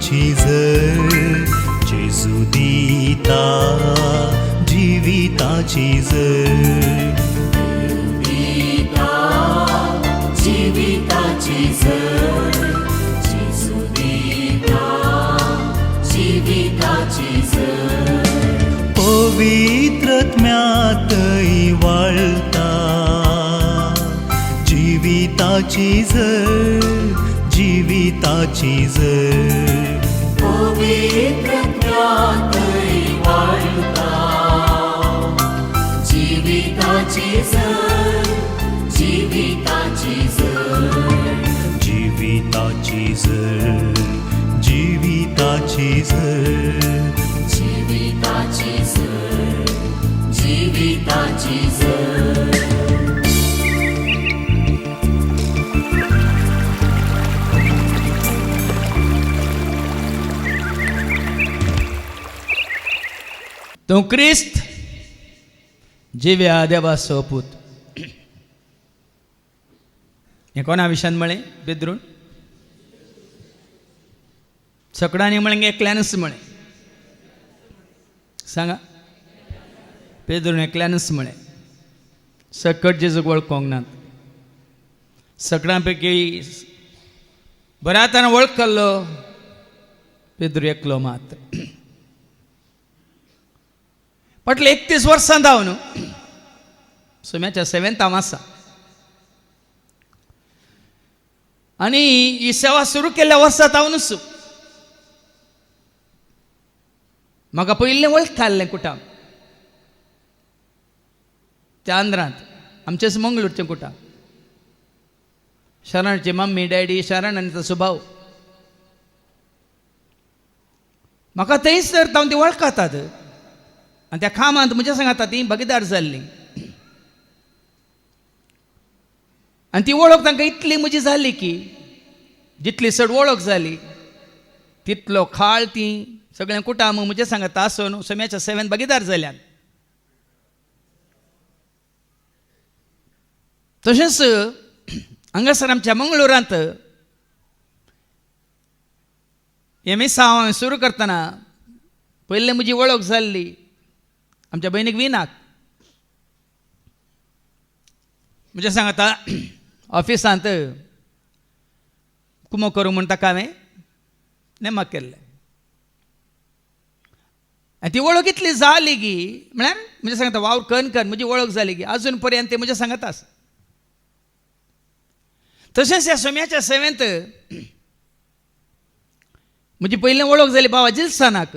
जिविताची झर जेजू दिता जिविताची झर जीविताची झर जेजू दिता जीविताची झर पवित्रत्म्यातई वाळता जीविताची झर जीविताची झर पवित्रत्म्यातई वाळता जीविताची झर जीविताची झर जीविताची झर जीविताची झर जीविताची झर जीविताची झर तो क्रिस्त जिव्या देवाचो पूत हे कोणा विशान म्हळे बेदरून सगळ्यांनी म्हळें एकल्यानच म्हळें सांगा पेदरून एकल्यानच म्हळें सकट जेजूक वळखोंक नात सगळ्यां पैकी बऱ्या तरान वळखलो पेदरू एकलो मात पटले 31 वर्सां जावन सुम्याच्या 7th हांव आसा आनी ही सेवा सुरू केल्ल्या वर्सांत हांव नुसू म्हाका पयलें वळखतालें कुटाम त्या आंध्रांत आमचेच मंगळूरचें कुटाम शरणची मम्मी डॅडी शरण आनी ताचो भाव म्हाका थंयसर हांव ती वळखतात आनी त्या कामांत म्हज्या सांगात ती भागीदार जाल्ली आनी ती वळख तांकां इतली म्हजी जाली की जितली चड वळख जाली तितलो खाळ ती सगळें कुटाम म्हजे सांगात आसून सोम्याच्या 7th भागीदार जाल्यात तशेंच हांगासर आमच्या मंगळुरांत MSc हांवें सुरू करतना पयलें म्हजी वळख जाल्ली आमच्या भयणीक विनाक म्हणजे सांगता ऑफिसांत कुमो करूंक म्हण ताका हांवें नेमाक केल्लें आनी ती वळख इतली जाली की म्हळ्यार म्हणजे सांगता वावर कणकण म्हजी वळख जाली की अजून पर्यंत ते म्हजे सांगता आसा तशेंच ह्या सोम्याच्या 7th म्हजी पयलें वळख जाली बाबा जिल्सानाक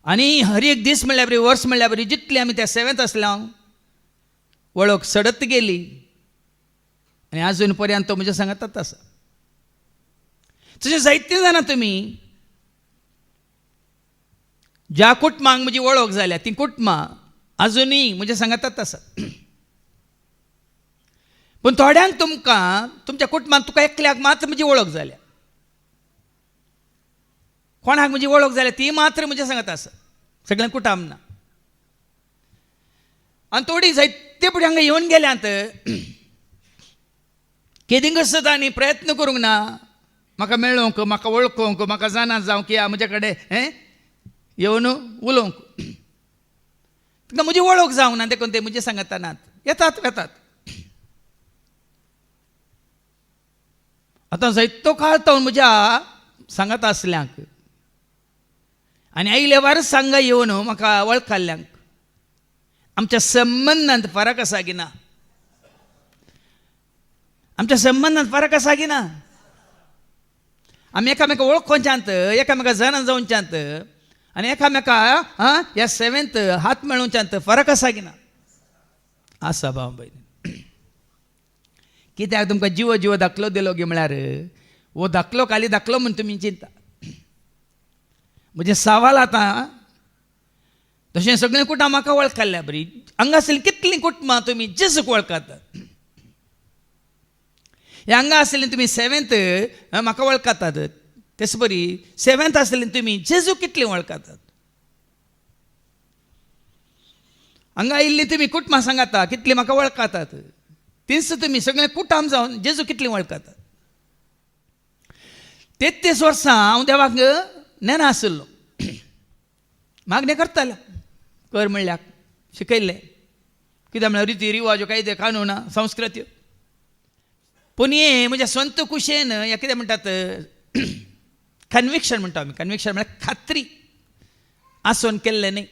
आनी हर एक दीस म्हणल्यार बरी वर्स म्हणल्यार बरी जितली आमी त्या 7th आसल्या वळख सडत गेली आनी अजून पर्यंत तो म्हजे सांगतात आसा तशें जायतीं जाणां तुमी ज्या कुटुंबांक म्हजी वळख जाल्या ती कुटुंबां अजुनूय म्हजे सांगतात आसा पूण थोड्यांक तुमकां तुमच्या कुटुंबांत तुका एकल्याक मात्र म्हजी वळख जाल्या कोणाक म्हजी वळख जाल्या ती मात्र म्हजे सांगत आसा सगळ्यांक कुटाम ना आनी थोडी जायते फुडें हांगा येवन गेल्यांत केदींग सुद्दां प्रयत्न करूंक ना म्हाका मेळोवंक म्हाका वळखोवंक म्हाका जाणा जावं की म्हजे कडेन येवन उलोवंक तुका म्हजी वळख जावंक ना देखून ते म्हजे सांगता नात येतात आतां जायतो काळ तो म्हज्या सांगत आसल्यांक आनी आयले वारस सांगा येवन म्हाका वळखल्ल्यांक आमच्या संबंदांत फरक आसा की ना आमच्या संबंदांत फरक आसा की ना आमी एकामेका वळखोवच्यांत एकामेका जाणा जावच्यांत आनी एकामेका ह्या 7th हात मेळोवच्यांत फरक आसा की ना आसा भाव भयणी कित्याक तुमकां जीव दाखलो दिलो गे म्हळ्यार वो दाखलो खाली दाखलो म्हूण तुमी चिंता म्हणजे सवाल आतां तशें सगळें कुटां म्हाका वळखल्ल्या बरी हांगा आसली कितलीं कुटुंबां तुमी जेजूक वळखात हांगा आसलीं तुमी 7th म्हाका वळखतात तेच बरी 7th आसलीं तुमी जेजूक कितलीं वळखतात हांगा आयिल्लीं तुमी कुटुंबां सांगाता कितलीं म्हाका वळखतात तीच तुमी सगळें कुटाम जावन जेजू कितलीं वळखतात 33 वर्सां हांव देवाक नेना आसलो. मागणें करतालो कर म्हणल्यार शिकयल्लें कित्याक म्हळ्यार रिती रिवाज कायदे कानून संस्कृती. पूण हे म्हज्या स्वंत कुशेन हे कितें म्हणटात कन्विक्शन म्हणटा आमी. कन्विक्शन म्हळ्यार खात्री आसोन केल्लें न्ही.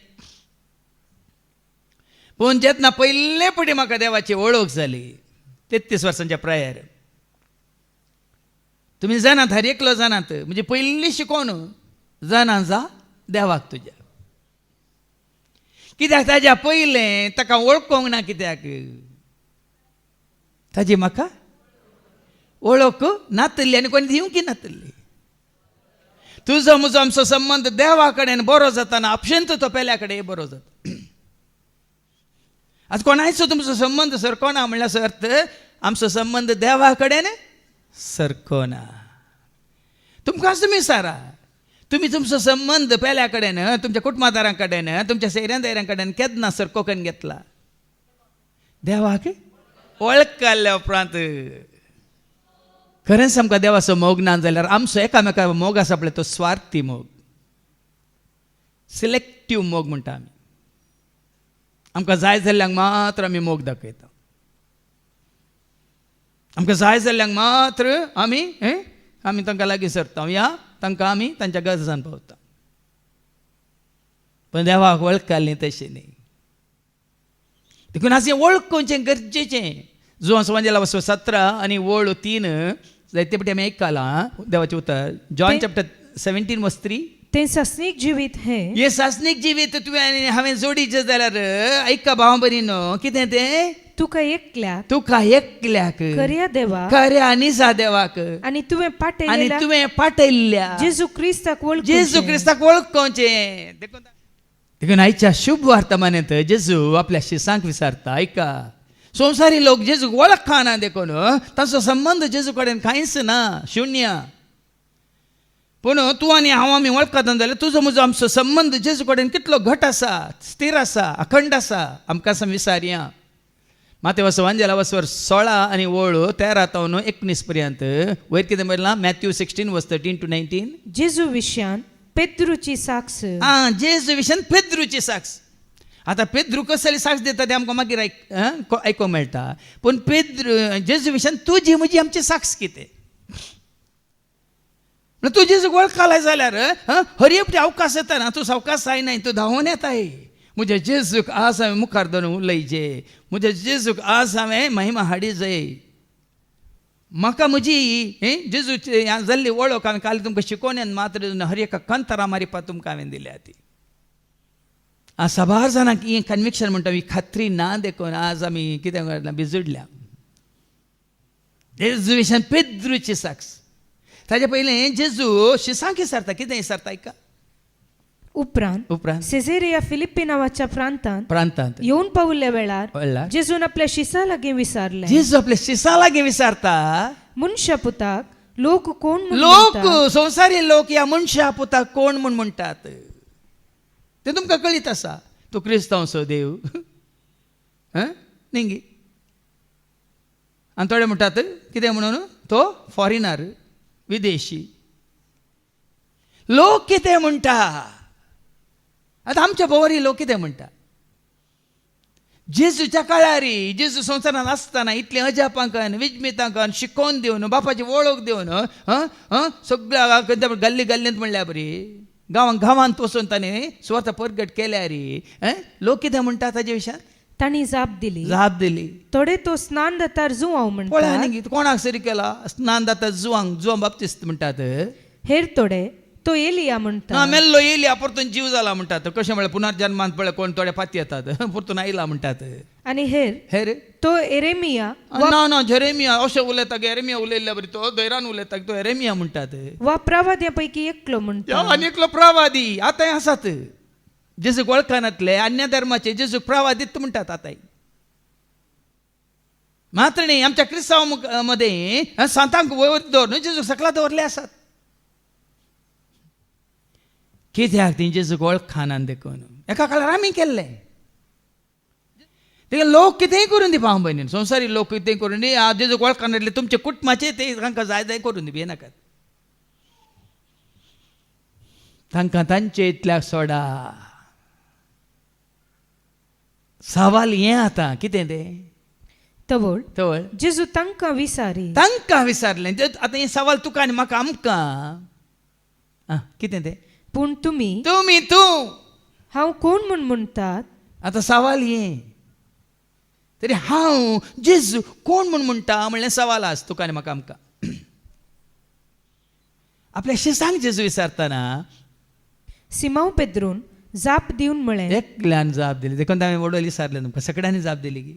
पूण जेन्ना पयले फावटी म्हाका देवाची वळख जाली 33 वर्सांच्या प्रायार. तुमी जाणात हर एकलो जाणात म्हणजे पयली शिकोवन जाणा जा देवाक तुज्या. कित्याक ताज्या पयलें ताका वळखोंक ना. कित्याक ताजी म्हाका वळख नातल्ली आनी कोणी दिवंक नातल्ली. तुजो म्हजो आमचो संबंद देवा कडेन बरो जाताना अपशंत तो पेल्या कडेन बरो जाता. आज कोणाचो तुमचो संबंद सरको ना म्हणल्यार सर्त आमचो संबंद देवा कडेन सरको ना. तुमकां तुमी सारा तुमी तुमचो संबंध पेल्या कडेन तुमच्या कुटुंबादारां कडेन तुमच्या सैऱ्यां कडेन केन्ना सरको करून घेतला. देवाक वळख काडल्या उपरांत खरेंच आमकां देवाचो मोग ना जाल्यार आमचो एकामेका मोग आसा पळय तो स्वार्थी मोग, सिलेक्टीव मोग म्हणटा आमी. आमकां जाय जाल्ल्यांक मात्र आमी मोग दाखयता. आमकां जाय जाल्ल्यांक मात्र आमी तांकां लागीं सरता या तांकां आमी तांच्या गरजान पावता. पण देवाक वळख काडली तशी न्ही. देखून आज हें वळखुचें गरजेचें. जो सुवांजेला 17 आनी वळ 3 जायते फावटी आमी आयकलां देवाचें उतर. जॉन चॅप्टर 17:3 तें सासणीक जिवीत हें हे सासणीक जिवीत तुवें आनी हांवें जोडीचें जाल्यार ऐका भाव भयणीनो कितें तें तुका एकल्याक तुका एकल्याक खऱ्या देवाक खऱ्या आनिसा देवाक आनी तुवें आनी पाटयलेल्या तुवें पाटयल्ल्या जेजू क्रिस्ताक वळखुचें. जेजू क्रिस्ताक वळखुचें. देखून आयच्या शुभ वार्तमानांत जेजू आपल्या शिसांक विचारता ऐका संवसारी लोक जेजूक वळखना देखून ताचो संबंध जेजू कडेन कांयच ना, शुन्य. पूण तूं आनी हांव आमी वळखता जाल्यार तुजो म्हजो आमचो संबंध जेजू कडेन कितलो घट आसा, स्थिर आसा, अखंड आसा आमकां आसा विचारया. मातेव सुवांजेला 16 आनी वळ 13 तो 19 पर्यंत वयर कितें म्हणलां मॅथ्यू 16:13-19. जेजू विशयान पेद्रूची साक्ष. जेजू विशयान पेद्रूची साक्ष. आतां पेद्रू कसली साक्ष दिता तें आमकां मागीर आयकूंक मेळटा. पूण जेजू विशयान तुजी म्हजी आमची साक्ष कितें. तूं जेजूक वळखलाय जाल्यार हर एकटी अवकाश येता ना. तूं सावकाश जायनाय, तूं धांवून येताय. म्हज्या जेजूक आज हांवें मुखार धरून उलयचे, म्हज्या जेजूक आज हांवें महिमा हाडी जाय. म्हाका म्हजी जेजूची जाल्ली वळख हांवें काल तुमकां शिकोवन मात्र हर एका कंतरा मारिपा तुमकां हांवें दिल्या ती. आज साबार जाणांक ही कन्विक्शन म्हणटा ही खात्री ना देखून आज आमी कितें करना बिजुडल्या. जेजू विशयान पेद्रूची साक्ष. ताजे पयलें जेजू शिसांक विचारता कितें विचारता ऐका. उपरांत सेझेरिया फिलिप्पी नांवाच्या प्रांतांत येवन पावल्ल्या वेळार जेजून आपल्या शिसा लागीं विचारलें. जेजू आपल्या शिसा लागीं विचारता मनशा पुताक लोक कोण म्हूण लोक म्हणटात? संवसारी लोक ह्या मनशा पुताक कोण म्हूण म्हणटात ते तुमकां कळीत आसा. तूं क्रिस्तांवचो देव निंगी. आनी थोडे म्हणटात कितें म्हणून तो फॉरिनर, विदेशी. लोक कितें म्हणटा. आतां आमच्या भोवरी लोक कितें म्हणटा. जेजूच्या काळार जेजू संवसारांत आसतना इतलें अजापांकन विजमितांकन शिकोवन दिवन बापाची वळख दिवन सगळ्या गल्ली गल्लींत म्हणल्या बरी गांवांत गांवांत वचून ताणें स्वता परगट केल्या रे. लोक कितें म्हणटा ताजे विशयान. तांणी जाप दिली. थोडे तो स्नान दातार जुवांव पळय म्हणटात. कोणाक सरी केला स्नान जाता जुवांक बाप्तिस्त म्हणटात. हेर थोडे तो एलिया म्हणटा. मेल्लो येयल्या परतून जीव जाला म्हणटात. कशें म्हळ्यार पुनर्जन्मांत पळय कोण थोडे पाती येतात परतून आयला म्हणटात. आनी हेर तो एरेमिया ना जेरेमिया अशें उलयता एरेमिया उलयल्ल्या बरी तो दैरान उलयता तो एरेमिया म्हणटात. वा प्रवाद्या पैकी एकलो म्हणटा. आनीकलो प्रवादी आतांय आसात. जेजूक वळखनातले अन्य धर्माचे जेजूक प्रवादीत म्हणटात आतांय. मात्र न्ही आमच्या क्रिस्तांव मध्ये सांतांक वयर दवर जेजूक सकला दवरले आसात. कित्याक ती जेजूक वळखनान देखून एका काळार आमी केल्लें. ते लोक कितेंय करून दी पाव भयणी संवसारी लोक कितेंय करून दी जेजूक वळखनातले तुमचे कुटुंबाचे ते तांकां जाय जाय करून दी भिये नाकात. तांकां तांचे इतल्याक सोडा. सवाल हें आतां कितें तें तवळ जेजू तांकां विसारी. तांकां विचारलें. आतां हें सवाल तुका आनी म्हाका आमकां कितें तें पूण तुमी तूं हांव कोण म्हूण म्हणटात. आतां सवाल हें तरी हांव जेजू कोण म्हूण म्हणटा म्हणलें सवाल आस तुका आनी म्हाका आमकां. आपल्या शिसांक जेजू विचारतना सिमांव पेद्रून जाप दिवन म्हळें. एकल्यान जाप दिली. देखून हांवें वडोल विचारलें तुमकां सगळ्यांनी जाप दिली की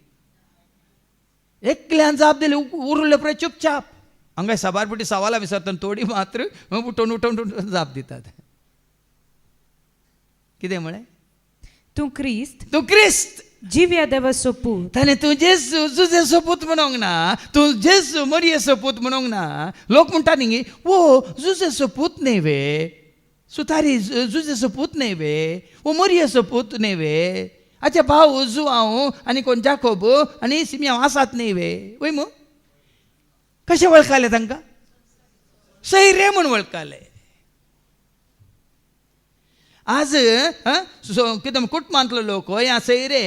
एकल्यान जाप दिली. उरले पळय चुपचाप. हांगा सबारपटी सवालां विचारतना थोडी मात्र उठोवन जाप दितात. कितें म्हळें तूं क्रिस्त जिव्या देवाचो पूत. ताणें तूं जेजू जुजेचो पूत म्हणूंक ना. तूं जेजू मरियेचो पूत म्हणूंक ना. लोक म्हणटा न्ही वो जुजेचो पूत न्ही वे. सुतारी जुजेचो पूत न्ही वे. वो मरियेचो पूत न्ही वे. आचे भाऊ जुआंव आनी कोण जाकोब आनी सिमियांव आसात न्ही वे. वय मू कशें वळखले तांकां सैरे म्हूण वळखले. आज कितें कुटुंबांतलो लोक ह्या सैरे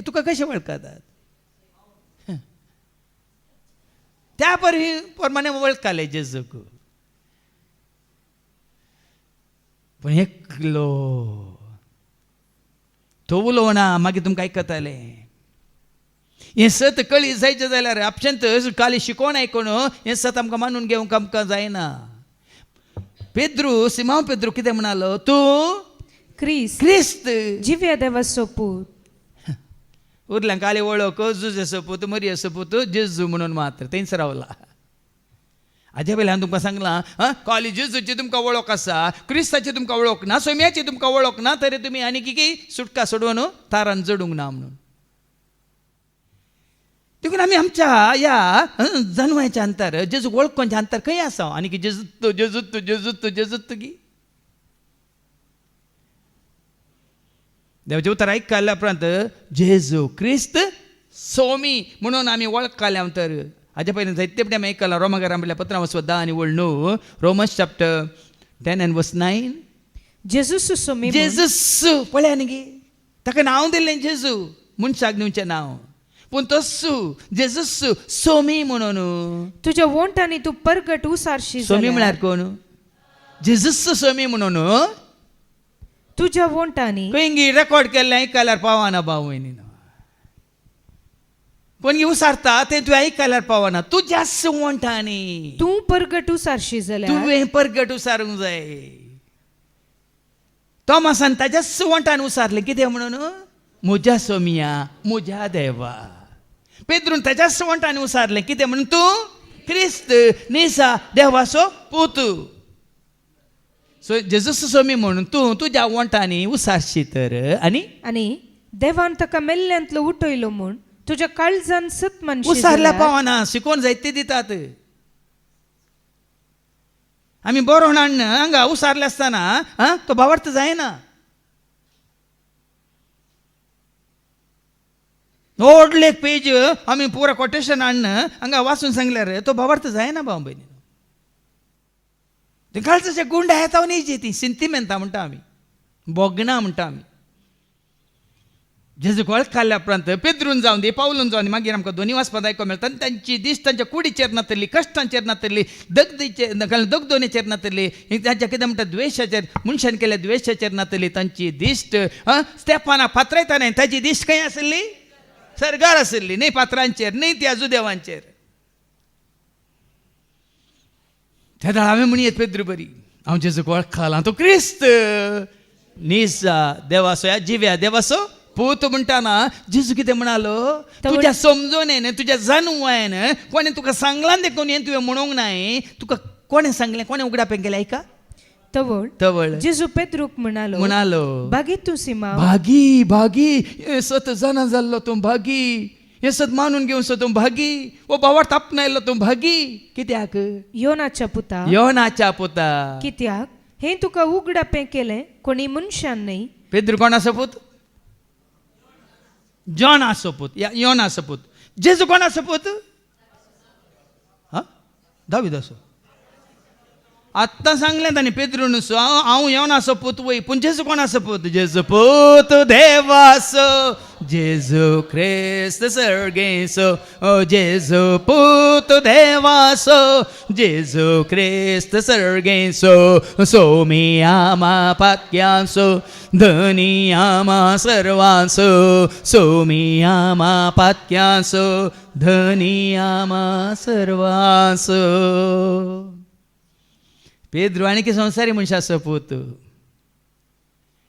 तुका कशें वळखतात. त्या प्रमाणे वळखले जेजूक. पूण एकलो तो उलोवना मागीर तुमकां आयकतलें. हें सत कळी जायचें जाल्यार आपशेंत खाली शिकोवन आयकून हें सत आमकां मानून घेवंक आमकां जायना. पेद्रू सिमांव पेद्रू कितें म्हणालो तूं क्रिस्त जिव्या देवाचो पूत. उरल्या खाली वळख जुजेचो पूत मरियेचो पूत जेजू म्हणून मात्र थंयच रावला. हाजे पयलीं हांवें तुमकां सांगलां खाली जेजूची तुमकां वळख आसा क्रिस्ताची तुमकां वळख ना सोम्याची तुमकां वळख ना तरी तुमी आनी की सुटका सोडून तारान जडूंक ना म्हणून. देखून आमी आमच्या ह्या जन्माच्या अंतर जेजू वळखोवच्या अंतर खंय आसा आनी की जेजूत की देवाचें उतर आयकल्या उपरांत जेजू क्रिस्त सोमी म्हणून आमी वळखल्या तर. हाजे पयलीं जायते फावटी आमी आयकलां रोमाकारां बरयल्ल्या पत्रां 10 आनी 9 Romans chapter 10 and verse 9. Jesus सोमी जेजूस पळया न्ही गे ताका नांव दिल्लें जेजू मनशाक दिवचें नांव. पूण तस्सू जेजूस सोमी म्हणून. तुज्या वोंटांनी तूं परगट उसारशी. सोमी म्हळ्यार कोण जेजूस सोमी म्हणून तुज्या वोंटांनी खंय रेकॉर्ड केल्लें आयकल्यार पावना भाव भयणी. कोण उसारता तें तुवें आयकल्यार पावना. तुज्या वोंटांनी तूं परगट उसारशी जाल्यार तुवें परगट उसारूंक जाय. तोमासान ताज्या वोंटान उसारलें कितें म्हणून म्हज्या सोमिया म्हज्या देवा. पेद्रून ताज्या वोंटान उसारलें कितें म्हणून तूं क्रिस्त निसा देवाचो पूत. सो जेजूस सोमी म्हणून तूं तुज्या वोंटांनी उसारशी तर. आनी देवान ताका मेल्ल्यांतलो उठयलो म्हूण तुज्या काळजान सत मानशी उसारल्या पावना. शिकोवन जायते दितात. आमी बरो हाडन हांगा उसारले आसतना तो भावार्थ जायना. व्हडले एक पेज आमी पुरो कोटेशन हाडन हांगा वाचून सांगल्यार तो भावार्थ जायना भाव भयणी. ते काळजाचे गुंड येता न्ही ती सिंतिमेंता म्हणटा आमी बोगना म्हणटा आमी. जेजूक वळखल्या उपरांत पेद्रून जावन दी पावलून जावन मागीर आमकां दोनी वाचपाक आयको मेळटा. तांची दिश्ट तांच्या कुडीचेर नातरली कश्टांचेर नातरली दगदोनेचेर नातरली तांच्या कितें म्हणटा द्वेशाचेर मनशान केल्या द्वेशाचेर नातरली तांची दिश्ट. स्तेफाना फातरायताना ताची दिश्ट खंय आसली सरगार आसली न्ही फातरांचेर न्ही त्या जुदेवांचेर. त्या दाळ हांवें म्हणयेत पेद्रू बरी हांव जेजूक वळखला तो क्रिस्त निसा देवाचो या जिव्या देवाचो पूत म्हणटाना जेजू कितें म्हणालो तुज्या समजोनेन तुज्या जाणवायन कोणें तुका सांगलां देखून हें तुवें म्हणूंक नाय. तुका कोणें सांगलें कोणें उगडापें केलें आयका. तवळ जेजू पेद्रूक म्हणालो भागी तूं सिमा भागी सत जाणा जाल्लो तूं भागी. हे सत मानून घेवन सो तूं भागी. वो भावार्थ आपणायल्लो तूं भागी. कित्याक योनाच्या पुता. कित्याक हें तुका उगडापें केलें कोणी मनशान न्ही. पेद्रू कोणाचो पूत जॉनाचो पूत योनाचो पूत. जेजू कोणाचो पूत दाविदाचो. आत्ता सांगलें तांणी पेद्रून हांव येवन आसो पूत वय पूण जेजू कोण आसो पूत जेजू पूत देवासो जेजू क्रिस्त सर्गेसो जेजू पूत देवासो जेजू क्रिस्त सर्गेसो सोमी आमा पात्यांसो धनी आमा सर्वांसो सोमी आमा पात्यांसो धनी आमा सर्वांसो पेद्रू आनी संवसारी मनशा आसो पूत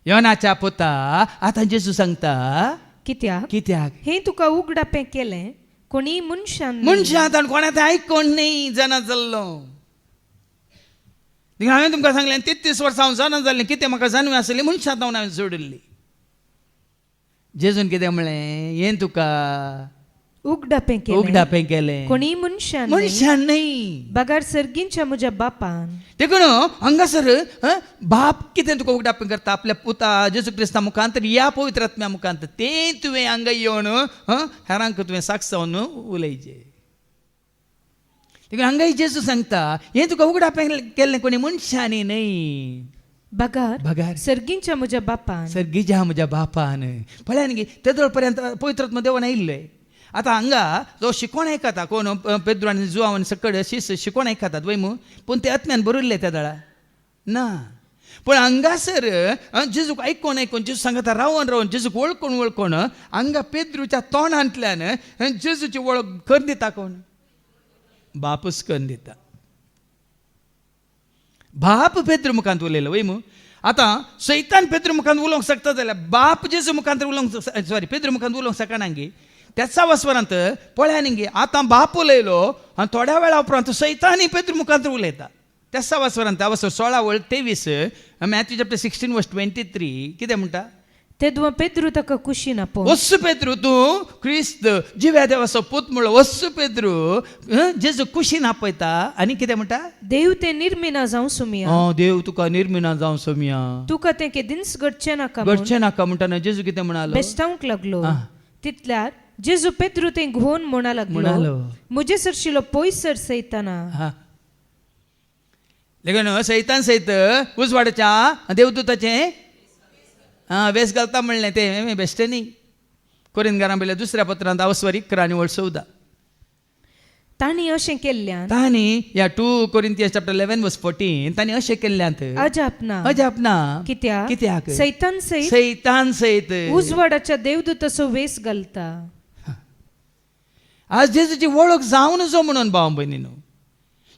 योनाच्या पुता आतां जेजू सांगता कित्याक हे तुका उगडापें केलें कोणी मनशान आतां कोणाचें आयकोन न्ही जाणा जाल्लो हांवें तुमकां सांगलें 33 वर्सां हांव जाणा जाल्लें कितें म्हाका जाणवी आसली मनशां हांवें हांवें सोडिल्ली जेजून कितें म्हळें हें तुका उगडापें केलें कोणी मनशान न्ही बगार सर्गींच्या म्हज्या बापान देखून हांगासर बाप कितें तुका उगडापें करता आपल्या पुता जेजू क्रिस्ता मुखांतर या पवित्र आत्म्या मुखांतर तें तुवें हांगा येवन हेरांक तुवें साक्ष जावन उलयचें देखून हांगाय जेजू सांगता हें तुका उगडापें केल्लें कोणी मनशांनी न्ही बगार सर्गींच्या म्हज्या बापान सर्गीच्या म्हज्या बापान पळय न्ही तेदोळ पर्यंत पवित्र आत्मा देवान आयिल्लें आतां हांगा जो शिकोण आयकता कोण पेद्रू आनी जुआंव आनी सकड शिकोण आयकतात वय मू पूण ते आत्म्यान बरयल्ले त्या दळा ना पूण हांगासर जेजूक आयकोन जेजू सांगता रावन जेजूक वळखून हांगा पेद्रूच्या तोंडांतल्यान जेजूची वळख करून दिता कोण बापूच करून दिता बाप पेद्रू मुखांत उलयलो वय मू आतां सैतान पेद्रू मुखांत उलोवंक शकता जाल्यार बाप जेजू मुखांत उलोवंक पेद्रू मुखांत उलोवंक शकना गे त्याच वस्वरांत पळया न्ही आतां बाप उलयलो आनी थोड्या वेळा उपरांत सैतानय पेद्रू मुखांत उलयता त्याच वस्वरांत अवसर 16:23 मॅथ्यू चॅप्टर 16:23 कितें म्हणटा तेदुवा पेद्रू ताका कुशीन आपोवन वस्सु पेद्रू तूं क्रिस्त जिव्या देवाचो पूत म्हणलो वस्सु पेद्रू जेजू कुशीन आपयता आनी कितें म्हणटा देव तें निर्मिना जावं सोमिया देव तुका निर्मिना जावं सोमिया तुका तें केदींच घडचें नाका म्हणटा जेजू कितें म्हणालो बेस्तावंक लागलो तितल्यार जेजू पेद्रू तें घोवन म्हणा लागलो म्हजे सरशिलो पयसर सैताना देखून सैतान सयत उजवाडाच्या देवदूताचें वेस घालता म्हणलें तें बेश्टें न्ही कोरिंथकारां पयल्या दुसऱ्या पत्रांत अवस्वर 11:14 तांणी अशें केल्ल्यान ह्या 2 कोरिंथियन्स चॅप्टर 11:14 तांणी अशें केल्ल्यांत अजाप ना कित्याक सैतान सयत उजवाडाच्या देवदूताचो वेस घालता आज जेजूची वळख जावन जो म्हणून भाव भयणीनो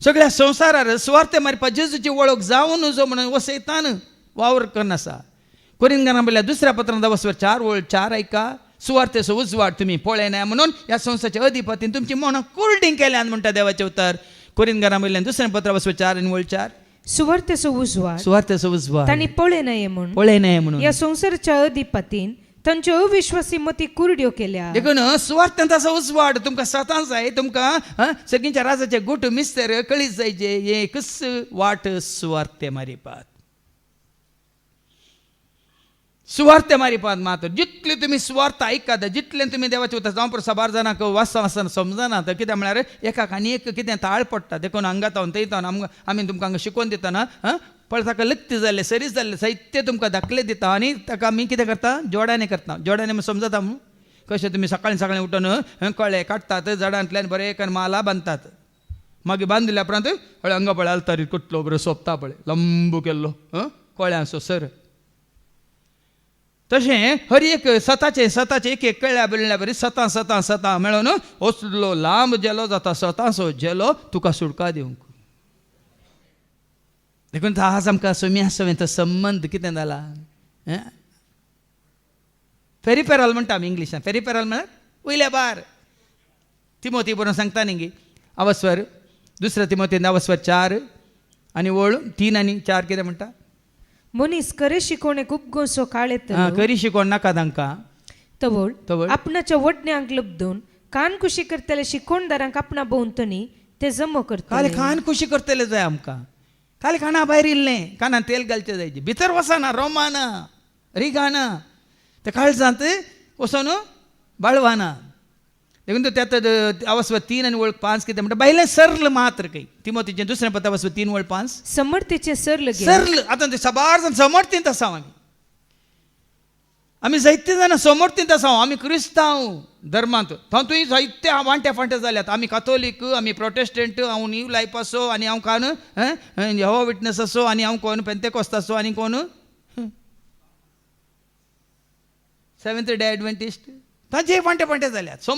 सगळ्या संवसारार स्वार्थ मारपा जेजूची वळख जावन जो म्हणून हो सैतान वावर करून आसा कोरिंथकारां पयल्या दुसऱ्या पत्रांत अवस्वर 4:4 ऐका सुवार्थेचो उजवाड तुमी पळयना म्हणून ह्या संस्थेच्या अधिपतीन तुमची मनां कुर्डीं केल्यान म्हणटा देवाचे उतर कोरिंथकारां पयल्या दुसऱ्या पत्र अवस्वर 4:4 सुवार्थेचो उजवाड तांणी पळयनाये म्हणून ह्या संसाराच्या अधिपतीन तांच्यो अविश्वासी मती कुरड्यो केल्या देखून सुवार्थांचो उजवाड तुमकां सतां जाय तुमकां सगळींच्या राजाचे गुट मिस्तेर कळीत जायचे एकच वाट सुवार्थे मारिपात मात्र जितले तुमी स्वार्थ ऐकात जितले तुमी देवाचे उतर जावं सबार जाणांक वाचना समजना कितें म्हळ्यार एकाक आनी एक कितें ताळ पडटा देखून हांगा थंयतावन आमी तुमकां हांगा शिकोवन दितना पळय ताका लक्ती जाल्लें सरीस जाल्लें साहित्य तुमकां दाखलें दिता आनी ताका आमी कितें करता जोड्याने समजता कशें तुमी सकाळीं उठून कळे काडटात झाडांतल्यान बरें करून माला बांदतात मागीर बांदिल्ल्या उपरांत हांगा पळय आलतारीर कुठलो बरो सोंपता पळय लंबू केल्लो कळ्यांचो सर तशें हर एक सताचे एक कळ्या बिळ्ळ्या बरी सतां मेळून असलो लांब जेलो जाता सतांचो जेलो तुका सुटका दिवंक देखून आज आमकां सोम्या सवेंत संबंध कितें जाला फेरिपेरल म्हणटा आमी इंग्लिशान फेरिपेरल म्हळ्यार वयल्या बार तिमोथी बरोवन सांगता न्ही अवस्वर दुसऱ्या तिमोथीन अवस्वर 4 आनी वळ 3 आनी 4 कितें म्हणटा मनीस खरे शिकोवणे खूब गोसो काळेत खरी शिकोवण नाका तांकां तवळ आपणाच्या वडण्यांक लबदून कान खुशी करतले शिकोवणदारांक आपणा भोंवतणी ते जमो करता खाली कान खुशी करतले जाय आमकां खाली काना भायर इल्लें कानान तेल घालचें जायचें भितर वचना रोमाना रिगाना ते काळजांत वचोन बाळवाना देखून त्यात अवस्व 3 आणि वळ 5 किती म्हणतात बायले सरल मात्र काही तिमोथीचे दुसऱ्या पत्ता अवस्व 3 वळ 5 समर्थीचे सरल सरल आता ते सबार जण समर्थीन तसा आम्ही जायते जाणं समर्थीन तसा आम्ही क्रिस्तांव धर्मांत थंय तुवें जायते वांट्या फांट्या जाल्यात आम्ही कॅथोलीक आम्ही प्रोटेस्टंट हांव न्यू लायफ असो आनी हांव कान यहोवा विटनेस असो आनी हांव कोण पेंतेकोस्त असो आनी कोण सेवेंथ डे एडव्हेंटिस्ट तांचे फांट्या फांट्या जाल्यात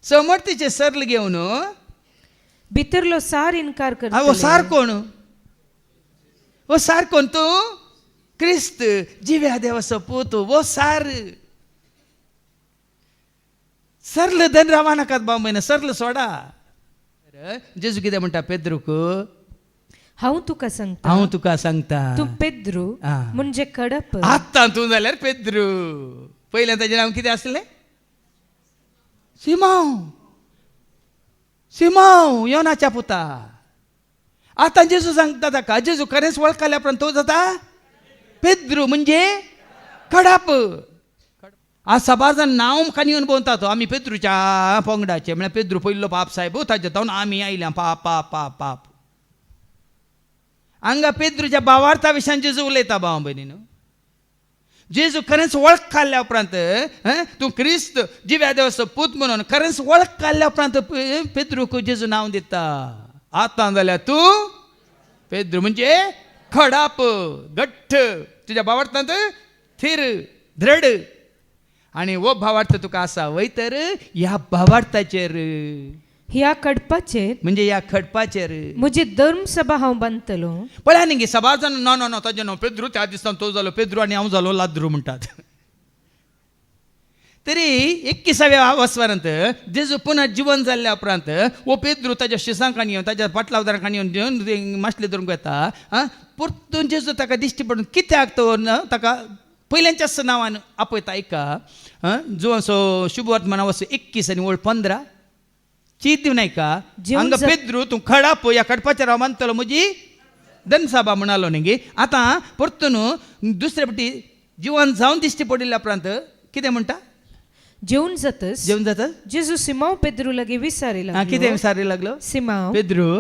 समर्थीचे सरल घेवन भितरलो सार इन्कार करता वो सार कोण तू क्रिस्त जिव्या देवाचो पूत वो सार सरल धन रावा नाकात बांबयना सरल सोडा जेजू कितें म्हणटा पेद्रूक हांव तुका सांगता तू पेद्रू म्हणजे कडप आत्ता तूं जाल्यार पेद्रू पयलें ताजें नांव कितें आसलें सिमांव योनाच्या पुता आतां जेजू सांगता ताका जेजू खरेंच वळखल्या उपरांत तो जाता पेद्रू म्हणजे कडप आज सबार जाण नांव खान येवन भोंवता तो आमी पेद्रूच्या पंगडाचे म्हळ्यार पेद्रू पयलो पाप साहेब ताजे जावन आमी आयल्या पाप पाप पाप पाप हांगा पेद्रूच्या भावार्था विशयान जेजू उलयता भाव भयणीनो जेजू खरेंच वळख काडल्या उपरांत तूं क्रिस्त जिव्या देवाचो पूत म्हणून खरेंच वळख काडल्या उपरांत पेद्रूक जेजू नांव दिता आतां जाल्यार तूं पेद्रू म्हणजे खडाप गठ्ठ तुज्या भावार्थांत थीर दृढ आणि वो भावार्थ तुका आसा वय तर ह्या भावार्थाचेर ह्या कडपाचेर म्हणजे ह्या खडपाचेर म्हजी धर्मसभा हांव बांदतलो पळय न्ही सबार जाण नो ताजें न्हू पेद्रू त्या दिसता तो जालो पेद्रू आनी हांव जालो लाद्रू म्हणटात तरी 21व्या वस्वारांत जेजू पुन्हा जिवन जाल्ल्या उपरांत वो पेद्रू ताज्या शिसांकांनी येवन ताज्या पाटलावदारांकांनी येवन माशले धरूंक येता परतून जेजू ताका दिश्टी पडून कित्याक तो ताका पयल्यांच्याच नांवान आपयता ऐका जो शुभवर्तमान वस्तू 21 आनी वळ 15 चीत दिवन ऐका हांगा पेद्रू तूं खडाप ह्या खडपाच्या राव मानतलो म्हजी धनसभा म्हणालो न्ही आतां परतून दुसरे फावटी जिवन जावन दिश्टी पडिल्ल्या उपरांत कितें म्हणटा जेवून जातस जेजू सिमांव पेद्रू लागी विचारी लागलो कितें विचारी लागलो सिमांव पेद्रू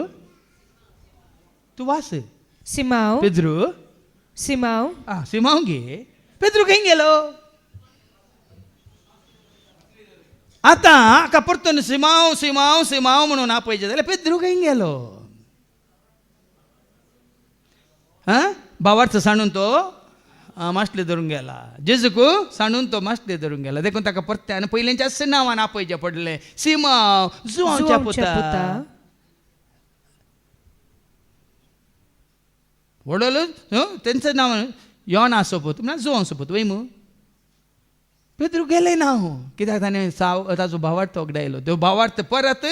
तूं वास सिमांव पेद्रू सिमांव गे पेद्रू खंय गेलो आता हाका परतून सिमांव म्हणून आपयचे जाल्यार पेद्रू खंय गेलो भावार्थ सांडून तो माशले धरून गेला जेजूक सांडून तो माशले धरून गेला देखून ताका परत्यान पयलींच्याच नांवान आपयचे पडले सिमांव जुआंवच्या पुता वडलो तेंचं नांव योना सोपूत म्हळ्यार जुआंव सोपूत वय मू पेद्रू गेले ना कित्याक ताणें ताजो भावार्थ वगडायलो तो भावार्थ परत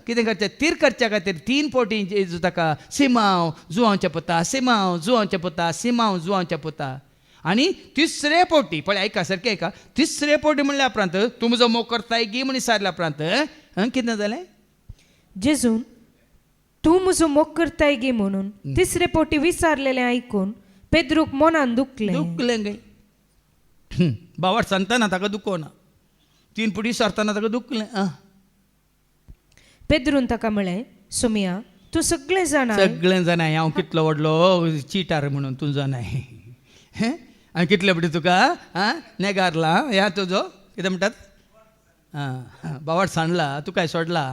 कितें करचें तीर करच्या खातीर 3 फावटी जेजू ताका सिमांव जुआंवच्या पुता सिमांव जुआंवच्या पुता सिमांव जुआंवच्या पुता आनी तिसरे फावटी पळय ऐका सारकें ऐका तिसरे फावटी म्हणल्या उपरांत तूं म्हजो मोग करताय गी म्हण विचारल्या उपरांत कितें जालें जेजून तूं म्हजो मोग करताय गे म्हणून तिसरे फावटी विचारलेलें आयकून पेद्रूक मनान दुखलें गे भावार्थ सांगतना ताका दुखोना 3 फावटी विचारतना ताका दुखलें पेद्रून ताका म्हळें सुमिया तूं सगळें जाणाय हांव कितलो व्हडलो चिटार म्हणून तूं जाणाय आनी कितले फावटी तुका नेगारला ह्या तुजो कितें म्हणटात भावार्थ सांडला तूं काय सोडला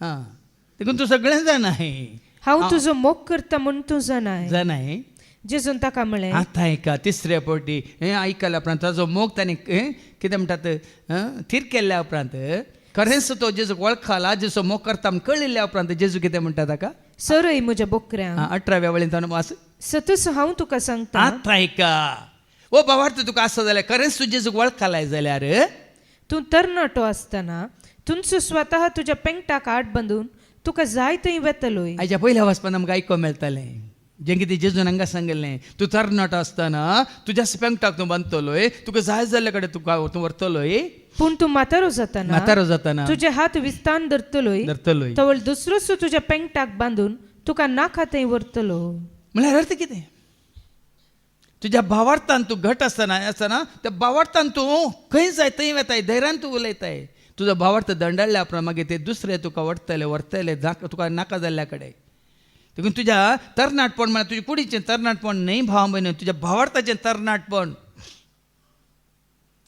देखून तूं सगळें जाणाय हांव तुजो मोग करता म्हूण तूं जाणाय जेजून ताका म्हळें आतां ऐका तिसऱ्या फावटी आयकल्या उपरांत ताजो मोग ताणें कितें म्हणटात थीर केल्ल्या उपरांत खरेंच तो जेजू वळखला जेजो मोग करता म्हूण कळिल्ल्या उपरांत जेजू कितें म्हणटा ताका सरय म्हज्या बोकऱ्यांक 18व्या वळीन ताणें वास सतस हांव तुका सांगता आतां ऐका ओ भावार्थ तुका आसा जाल्यार खरेंच तूं जेजूक वळखलाय जाल्यार तूं तरणाटो आसतना तुमचो स्वता तुज्या पेंगटाक आड बांदून तुका जाय थंय वेतलोय हाज्या पयल्या वचपान आमकां आयकोंक मेळटलें जें कितें जेजून हांगा सांगलें तूं तरणाटो आसतना तुज्या पेंगटाक तूं बांदतलोय तुका जाय जाल्ले कडेन तुका तूं व्हरतलोय पूण तूं म्हातारो जातना तुजे हात विस्तान धरतलोय तवळ दुसरोच तुज्या पेंगटाक बांदून तुका नाका थंय व्हरतलो म्हळ्यार अर्थ कितें तुझ्या भावार्थान तू घट असताना त्या भावार्थान तू खंय जाय थंय वेताय धैर्यान तू उलयताय. तुजो भावार्थ दंडाळल्या उपरांत मागीर ते दुसरे तुका व्हरतले तुका नाका जाल्ल्या कडेन. देखून तुज्या तरणाटपण म्हळ्यार तुज्या कुडीचें तरणाटपण न्हय भाव भयण, तुज्या भावार्थाचें तरणाटपण.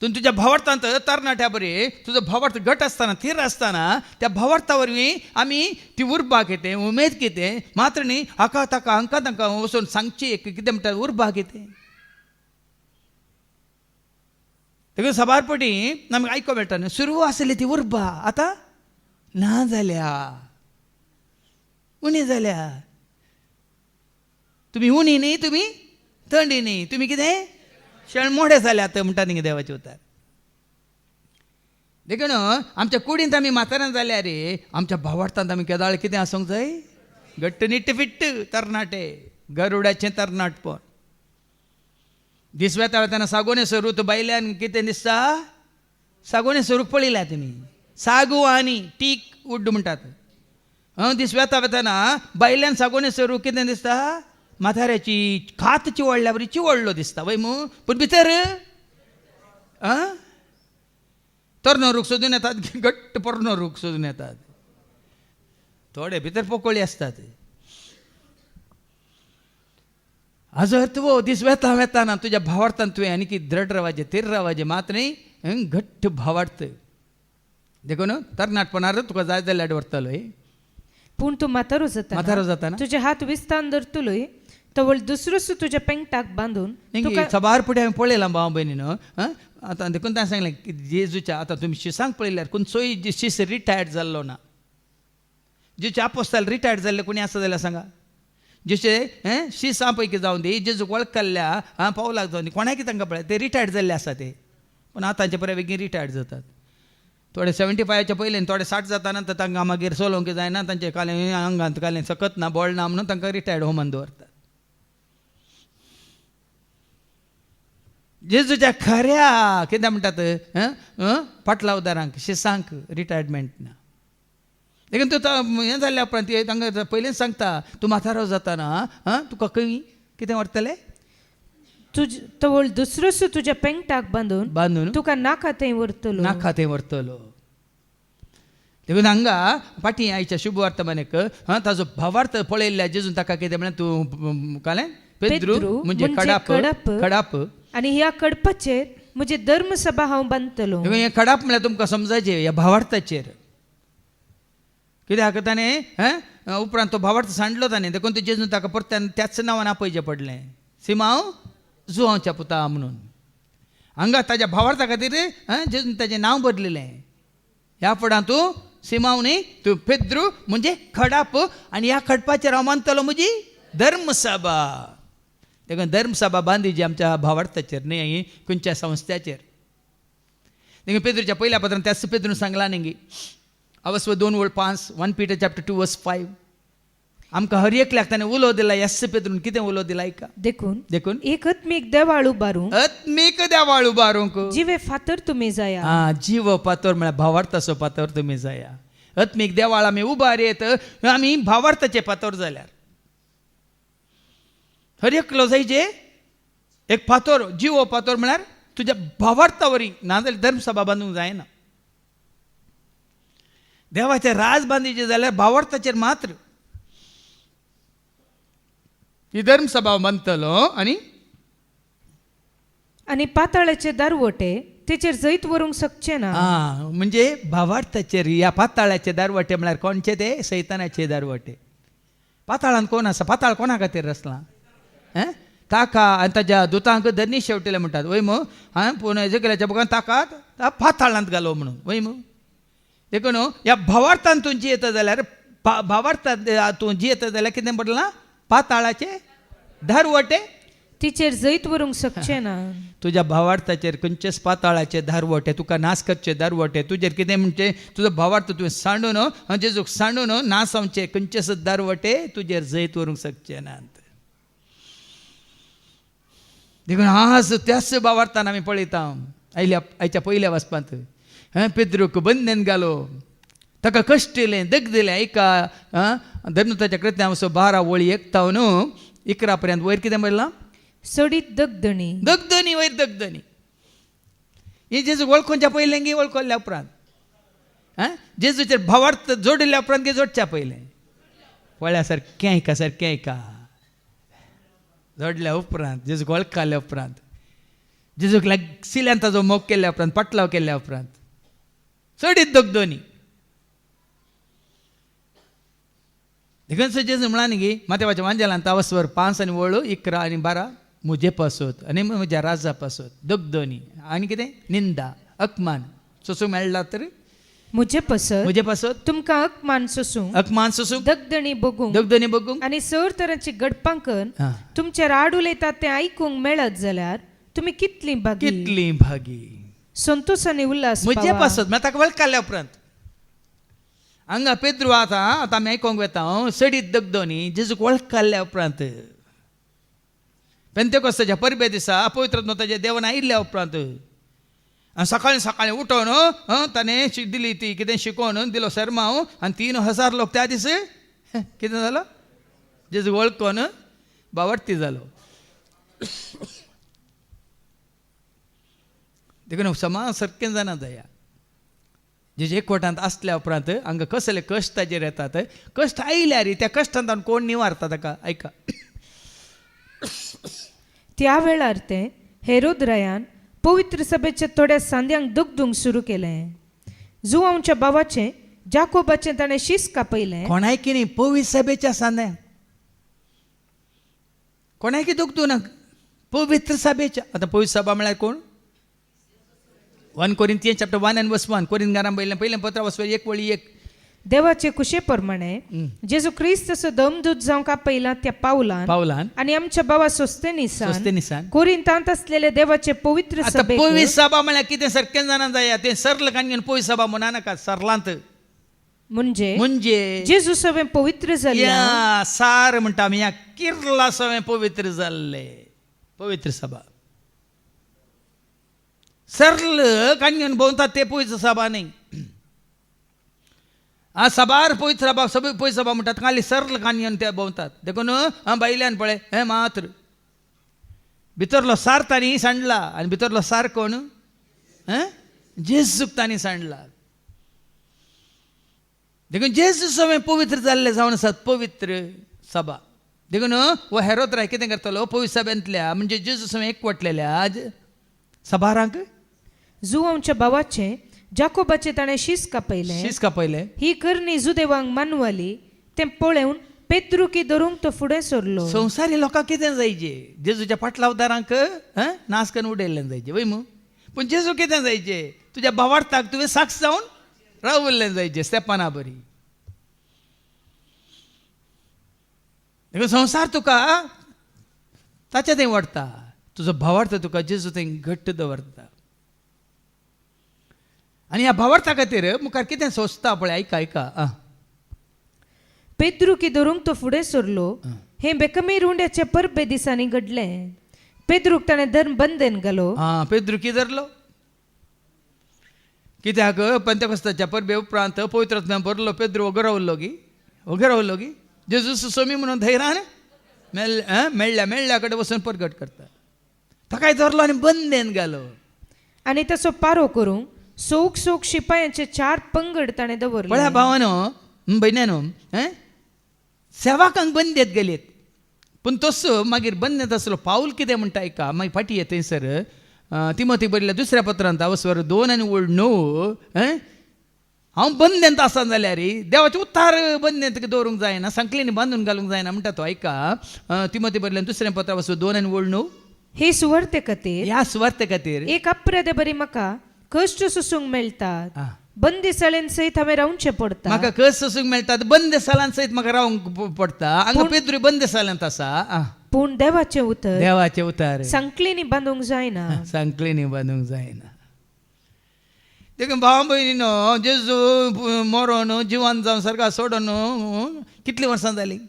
तुज्या भावार्थांत तरणाट्या बरी तुजो भावार्थ घट असताना थीर असताना त्या भावार्था वरवीं आमी ती उर्बा कितें उमेद कितें मात्र न्ही हाका ताका हांकां तांकां वचून सांगची कितें म्हणटा उर्बा कितें. देखून सबारपटी आमकां आयको मेळटा न्हू सुरू आसली ती उर्बा आतां ना जाल्या उणी जाल्या. तुमी उणी न्ही तुमी थंडी न्ही तुमी कितें शेण मोडे जाल्यात म्हणटा न्ही देवाचे उतार. देखून आमच्या कुडींत आमी म्हाताऱ्यान जाल्यार रे आमच्या भावार्थांत आमी केदाळ कितें आसूंक जाय घट्ट निट्ट फिट्ट तरणाटे गरुडाचें तरणाटपण. दीस वेता वेताना सागोने सरूत बायल्यान कितें दिसता सागोने सरूक पळयल्या तुमी सागू आनी टीक उड्ड म्हणटात. दीस वेता वेताना बायल्यान सागोने सरूक कितें दिसता म्हाताऱ्याची खात चिवळ्ळ्या बरी चिवळ्ळो दिसता वय मू. पूण भितर तरनो रूख सोदून येतात घट्ट परनो रूख सोदून येतात. थोडे भितर पोकळी असतात. हाजो अर्थ वो दीस वेता वेताना तुज्या भावार्थान तुवें आनी दृढ रावाजे थीर रावाजे मात न्ही घट्ट भावार्थ. देखून तरणाटपणार तुका जाय जाल्यार व्हरतलो. पूण तूं म्हातारो जाता तुजे हात विस्तान धरतलोय तवळ दुसरोच तुज्या पेंगटाक बांदून सबार फुडें हांवें पळयलां भाव भयणीनो. आतां देखून ताणें सांगलें की जेजूच्या आतां तुमी शिसांक पळयल्यार खंयचोय शिस रिटायर्ड जाल्लो ना. जेचे आपोस्ताल रिटायर्ड जाल्ले कोणी आसा जाल्यार सांगा. जेचे शिसां पैकी जावन दी जेजूक वळखल्या पावलाक जावन दी कोणाक तांकां पळय ते रिटायर्ड जाल्ले आसा ते. पूण आतांचे बऱ्या बेगीन रिटायर्ड जातात. थोडे 75च्या पयले थोडे 60 जाता नंतर तांकां मागीर चलोवंक जायना तांचे कालें आंगांत कालें सकत ना बळ ना म्हणून तांकां रिटायर्ड होमान दवरतात. जेजूच्या खऱ्या कितें म्हणटात फाटलावदारांक शिसांक रिटायरमेंट ना. देखून तूं हें जाल्ल्या उपरांत तांकां पयलींच सांगता तूं म्हातारो जाताना तुका खंय कितें व्हरतलें तवळ दुसरोच तुज्या पेंगटाक बांदून तुका नाका थंय व्हरतलो. देखून हांगा फाटीं आयच्या शुभ वर्तमानेक ताजो भावार्थ पळयल्ल्या जेजून ताका कितें म्हळ्यार तूं कालें पेद्रू म्हणजे कडाप आनी ह्या कडपाचेर म्हणजे धर्मसभा हांव बांदतलो. हे कडाप म्हळ्यार तुमकां समजायचें ह्या भावार्थाचेर कित्याक ताणें उपरांत तो भावार्थ सांडलो ताणें देखून तो जेजून ताका परत्यान त्याच नांवान आपयचें पडलें सिमांव जुवांवच्या पुता म्हणून. हांगा ताज्या भावार्था खातीर जेजून ताचें नांव बदलिल्लें. ह्या फुडां तूं सिमांव न्ही तूं पेद्रू म्हणजे खडाप आनी ह्या खडपाचेर हांव मानतलो म्हजी धर्मसभा. देखून धर्मसभा बांदीची आमच्या भावार्थाचेर न्ही खंयच्या संस्थाचेर. देखून पेद्रूच्या पयल्या पत्रांत त्याच पेद्रून सांगला न्ही अवस्व 2:5 1 Peter chapter 2 verse 5 आमकां हर एकल्याक ताणें उलो दिला. यस पेद्रून कितें उलो दिला ऐका. देखून एक आत्मीक देवाळ उबारूंक आत्मीक देवाळ उबारूंक जिवे फातर तुमी जाया. जीव फातर म्हळ्यार भावार्थाचो फातर तुमी जाया. आत्मीक देवाळ आमी उबारयत आमी भावार्थाचे फातर जाल्यार हर एकलो जायचे एक फातर जीव फातर म्हळ्यार तुज्या भावार्था वरी ना जाल्यार धर्मसभा बांदूंक जायना. देवाचें राज बांदीचें जाल्यार भावार्थाचेर मात्र ही धर्मसभा बांदतलो. आनी पाताळाचे दारवटे तेचेर जैत व्हरूंक शकचे ना. म्हणजे भावार्थाचेर ह्या पाताळाचे दारवटे म्हळ्यार कोणचे ते सैतानाचे दारवटे. पाताळान कोण आसा पाताळ कोणा खातीर आसला ताका आनी ताच्या दुतांक धनी शेवटिले म्हणटात वय मो. पूण एजकेलाच्या बुकान ताका पाताळांत घालो म्हणून वय मो. देखून ह्या भावार्थान तूं जियेता जाल्यार भावार्थांत तूं जियेता जाल्यार कितें पडलां पाताळाचे धारवटे तिचेर जैत व्हरूंक शकचे ना. तुज्या भावार्थाचेर खंयचेच पाताळाचे धारवटे तुका नाश करचे धारवटे तुजेर कितें म्हणजे तुजो भावार्थ तुवें सांडून जेजूक सांडून नासावचे खंयचेच धारवटे तुजेर जैत व्हरूंक शकचे नात. देखून आज त्याच भावार्थान आमी पळयता आयच्या पयल्या वाचपांत पेद्रूक बंदेन घालो ताका कश्ट दिलें दग दिलें. एका धर्मताच्या कृत्यां 12 वळी एकतावन 11 पर्यंत वयर कितें म्हणलां सडीत दगदणी दगदनी वयर दगदनी हे जेजू वळखोवच्या पयलें गी वळखल्या उपरांत जेजूचेर भावार्थ जोडिल्ल्या उपरांत गी जोडच्या पयलें पळ्या सारकें आयका जोडल्या उपरांत जेजूक वळखल्या उपरांत जेजूक सिल्यान ताजो मोग केल्ल्या उपरांत पटलाव केल्ल्या उपरांत चडीत दगदनी देखून जेजू म्हणान गी माथेवाच्या वांजेलांत तावस्वर 5 आनी 11 आनी 12 मुझे पासोत आनी म्हज्या राजा पासोत दगदनी आनी कितें निंदा अपमान सोसूंक मेळ्ळा तर मुझे पासोत तुमकां अपमान सोसूंक दगदणी बगूंक आनी सर तरांची गडपांकन तुमचेर आड उलयतात तें आयकूंक मेळत जाल्यार तुमी कितली भागी संतोषानी उल्हास मुझे पासोत म्हळ्यार ताका वळखल्या उपरांत हांगा पेद्रू आतां आमी आयकोंक वेता सडीत दगदनी जेजूक वळखल्या उपरांत पेंतेकोस्ताच्या परबे दिसा पवित्र ताच्या देवान आयिल्ल्या उपरांत सकाळीं उठोन ताणें दिली ती कितें शिकोवन दिलो शर्माव आनी 3000 लोक त्या दीस कितें जालो जेजू वळखोन बावडती जालो देखून समाज सारकें जाणा जाया जेजे एकवटांत आसल्या उपरांत हांगा कसले कश्ट ताजेर येतात कश्ट आयल्यार त्या कश्टांत कोण निवारता ताका आयका त्या वेळार ते हेरोद्रायान पवित्र सभेचे थोड्या सांद्यांक दगदूंक सुरू केलें जुआंच्या भावाचें जाकोबाचें ताणें शीस कापयलें कोणाय की न्ही पवित्र सभेच्या सांद्यांक कोणाय की दुखदू ना पवित्र सभेच्या आतां पवित्र सभा म्हळ्यार कोण 1 Corinthians chapter 1 and verse 1 कोरिंथांकां पयलें पत्र 1:1 देवाचे कुशे प्रमाणे जेजू ख्रिस्त असो दमदूत जावंक आपयला त्या पावलान आनी आमच्या भावा सोस्तेनिसान कोरिंथांत असलेले देवाचे पवित्र सभेक पवित्र सभा म्हळ्यार कितें सारकें जाणा जाया तें सरल काणयेन पवित्र सभा म्हणा नाका सरलांत म्हणजे जेजू सवें पवित्र जाल्ल्या सार म्हणटा आमी ह्या किर्ला सवें पवित्र जाल्ले पवित्र सभा सरल काणयेन भोंवतात ते पवित्र सभा न्ही सभार पवित्र सभा सगळी पवित्र सभा म्हणटात खाली सरल काणयेन ते भोंवतात देखून बायल्यान पळय हें मात्र भितरलो सार तांणी सांडला आनी भितरलो सार कोण जेजूक तांणी सांडला देखून जेजू सवें पवित्र जाल्ले जावन आसात पवित्र सभा देखून हो हेरोद्राय कितें करतलो पवित्र सभेंतल्या म्हणजे जेजू सवें एकवटलेल्या सभारांक जुआंच्या भावाचें जाकोबाचे ताणें शीस कापयलें ही करणी जुदेवांक मानवाली तें पळोवन पेद्रुकी धरूंक तो फुडें सरलो संवसारी लोकांक कितें जायचे जेजूच्या पाटलावदारांक नास करून उडयल्लें जायचें वय मू पूण जेजू कितें जायचें तुज्या भावार्थाक तुवें साक्ष जावन रावल्लें जायचें स्तेपाना बरी देखून संवसार तुका ताचे थंय व्हरता तुजो भावार्थ तुका जेजू थंय घट्ट दवरता आनी ह्या भावार्था खातीर मुखार कितें सोंसता पळय आयका पेद्रुकी धरूंक तो फुडें सरलो हें बेकमेर उंड्याच्या परबे दिसांनी घडलें पेद्रूक ताणें धर्म बंदेन घालो पेद्रुकी धरलो कित्याक पेंतेकोस्ताच्या परबे उपरांत पवित्र आत्म्यान भरलो पेद्रू वगरावल्लो गी जेजू सोमी म्हणून धैर्यान मेळ्ळ्या कडेन वचून परगट करता ताकाय धरलो आनी बंदेन घालो आनी तसो पारो करूंक सोक शिपायांचे 4 पंगड ताणें दवरले पळया भावानो भयण्यानो सेवाकांक बंदेत गेलेत पूण तसो मागीर बंदेत आसलो पाऊल कितें म्हणटा आयका मागीर फाटी येता थंयसर तिमोथी बरयल्या दुसऱ्या पत्रांत अवस्वर 2 आनी 9 हांव बंदेंत आसा जाल्यार देवाचें उतार बंदेंत दवरूंक जायना संकलेनी बांदून घालूंक जायना म्हणटा तो आयका तिमोथी बरयल्या दुसऱ्या पत्र अवस्वर 2 आनी 9 हे सुवार्ते खातीर ह्या सुवार्ते खातीर एक अपराधे बरी म्हाका कश्ट सोसूंक मेळटात बंदिसाळेन सयत हांवें रावचें पडटा म्हाका कश्ट सोसूंक मेळटात बंदिसाळान सयत म्हाका रावंक पडटा हांगा पेद्रू बंदिसाळ्यांत आसा पूण देवाचें उतार संकलेनी बांदूंक जायना देखून भाव भयणीनो जेजू मरोन जिवन जावन सारका सोडून कितलीं वर्सां जालीं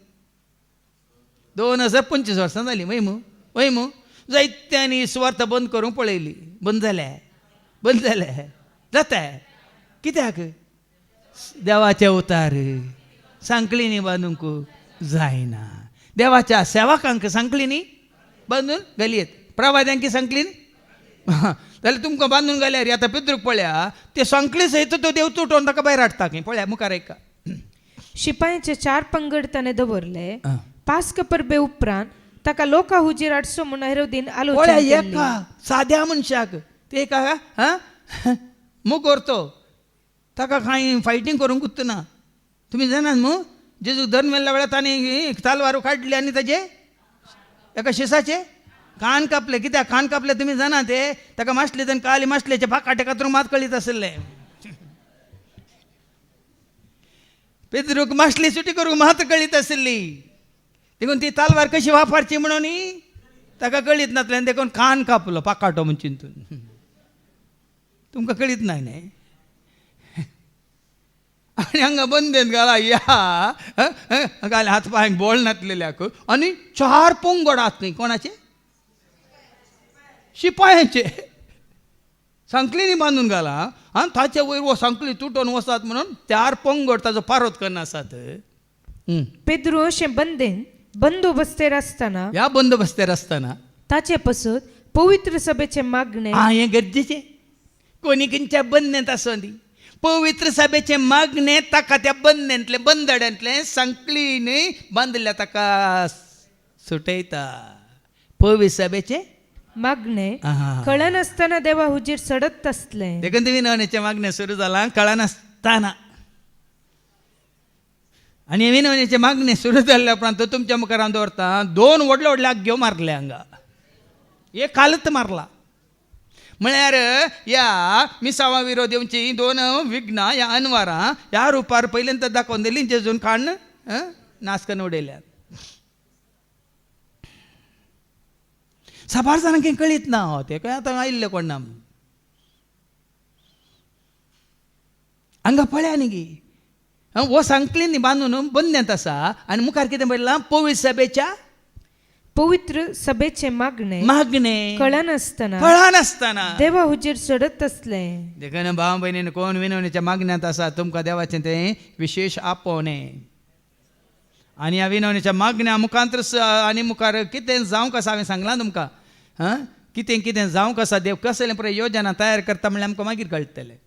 2025 वर्सां जालीं वय मू जायत्यांनी सुवार्थ बंद करूंक पळयली बंद जाल्या जाता कित्याक देवाचे उतार सांकळीनी बांदूंक जायना देवाच्या सेवकांक सांकळीनी बांदून घाली येत प्रवाद्यांकी सांगली जाल्यार तुमकां बांदून घाल्यार आतां पितृक पळया ते सांकली सयत तो देव तुटोवन ताका भायर हाडटा खंय पळया मुखार ऐका शिपायांचे 4 पंगड ताणे दवरले पास्क परबे उपरांत ताका लोका हुजीर हाडचो म्हूण हेरोदीन आलोचना केली. एका साद्या मनशाक ते का मुगोरतो ताका कांय फायटींग करूंक उत्तना तुमी जाणात न्हू जेजू धर्म मेल्ल्या वेळार तांणी तालवारू काडली आनी ताजे एका शिसाचे कान कापले कित्याक कान कापले तुमी जाणा ते ताका मासले तांणी काली मासलेचे भाकाटे कातरूंक मात कळीत आसले पेद्रूक मासली सुटी करूंक मात कळीत आसली देखून ती तालवार कशी वापरची म्हणून ताका कळीत नासलें देखून कान कापलो पाकाटो म्हण चिंतून तुमकां कळीत नाय न्ही आनी हांगा बंदेन घाला या घाले हात पांयांक बोळ नातलेल्याक आनी 4 पंगड आहात न्ही कोणाचे शिपायांचे सांकलीनी बांदून घाला आनी ताचे वयर सांकली तुटोवन वसात म्हणून 4 पंगड ताजो पारोत करना आसात पेद्रू अशें बंदेन बंदोबस्तेर आसतना ह्या बंदोबस्तेर आसतना ताचे पसत पवित्र सभेचे मागणे हें गरजेचें कोणी खंयच्या बंदेंत आसों दी पवित्र सभेचे मागणे ताका त्या बंदेंतले बंदड्यांतले सांकलीनी बांदल्या ताका सुटयता पवित्र सभेचे मागणे कळनासतना देवा हुजीर सडत आसले देखून विनवणेचे मागणे सुरू जाला कळनासतना आनी विनवणेचे मागणे सुरू जाल्ल्या उपरांत तुमच्या मुखार हांव दवरता 2 व्हडले व्हडले आग्यो मारले हांगा एक कालत मारला म्हळ्यार ह्या मिसावा विरोधींची 2 विघ्नां ह्या अनवारां ह्या रुपार पयलींत दाखोवन दिली जेजून काण नाश करून उडयल्यात साबार जाणांक कळीत ना ते खंय आतां आयिल्ले कोण ना हांगा पळया न्ही गी हो सांकलींनी बांदून बंदेंत आसा आनी मुखार कितें बरयलां पवित्र सभेचे मागणे कळनासतना देवा हुजीर सडत आसले देखून भाव भयणीन कोण विनवणेच्या मागण्यांत आसा तुमकां देवाचें तें विशेष आपोवणे आनी ह्या विनवणेच्या मागण्या मुखांतर आनी मुखार कितें जावंक आसा हांवें सांगलां तुमकां कितें कितें जावंक आसा देव कसले पळय योजना तयार करता म्हणल्यार आमकां मागीर कळटलें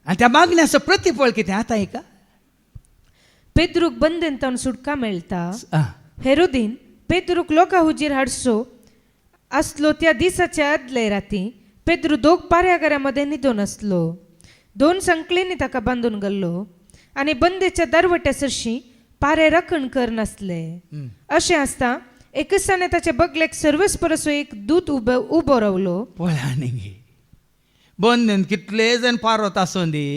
आनी त्या मागण्याचो प्रतिफळ कितें आतां का पेद्रूक बंदेंतावन सुटका मेळटा हेरोदीन पेद्रूक लोका हुजीर हाडचो आसलो त्या दिसाच्या आदले राती पेद्रू 2 पाऱ्यागारामध्ये न्हिदोन आसलो 2 संकलेंनी ताका बांदून घाल्लो आनी बंदेच्या दरवट्या सरशी पारे राखण करनासले अशें आसता एकच दिसाने ताचे बगलेक सर्वस परसो एक दूत उबो रावलो पळया न्ही बंदेन कितले जण पारोत आसूं दी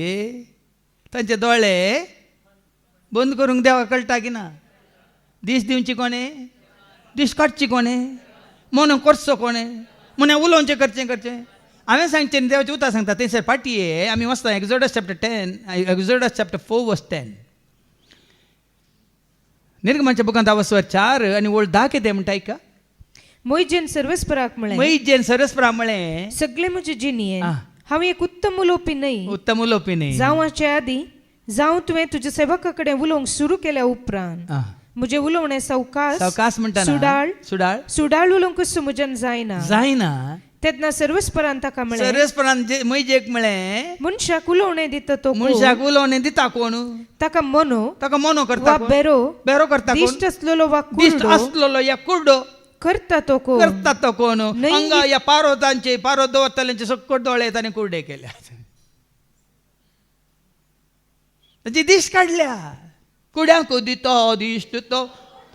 तांचे दोळे बंद करूंक देवा कळटा की ना दीस दिवची कोणे दीस काडची कोणे मन करचो कोणे म्हणे उलोवचें करचें हांवें सांगचें देवाचें उतर सांगता थंयसर पाटये आमी वचता एक्झोडस चॅप्टर 4 वर्स 10 निर्गमाच्या बुकांत वचवर 4 आनी वळ 10 कितें म्हणटा का मोइजेन सर्वस्पराक म्हळें सगळे म्हजे जिणये हांव एक उत्तम उलोवपी न्हय जावचे आदी जावं तुवें तुज्या सेवका कडेन उलोवंक सुरू केल्या उपरांत म्हजे उलोवणें सावकास म्हणटा सुडाळ उलोवंक म्हज्यान जायना तेन्ना सर्वस्परान ताका म्हळें मोइजेक म्हळें मनशाक उलोवणें दिता कोण ताका मोनो करता बेरो करता दिश्ट आसलोलो या कुर्डो करता तो कोण हांगा या पारोत दवरतल्यांचे सकट दोळे ताणें कुर्डे केल्या ताची दिश्ट काडल्या कुड्यांक दितो दिश्ट तो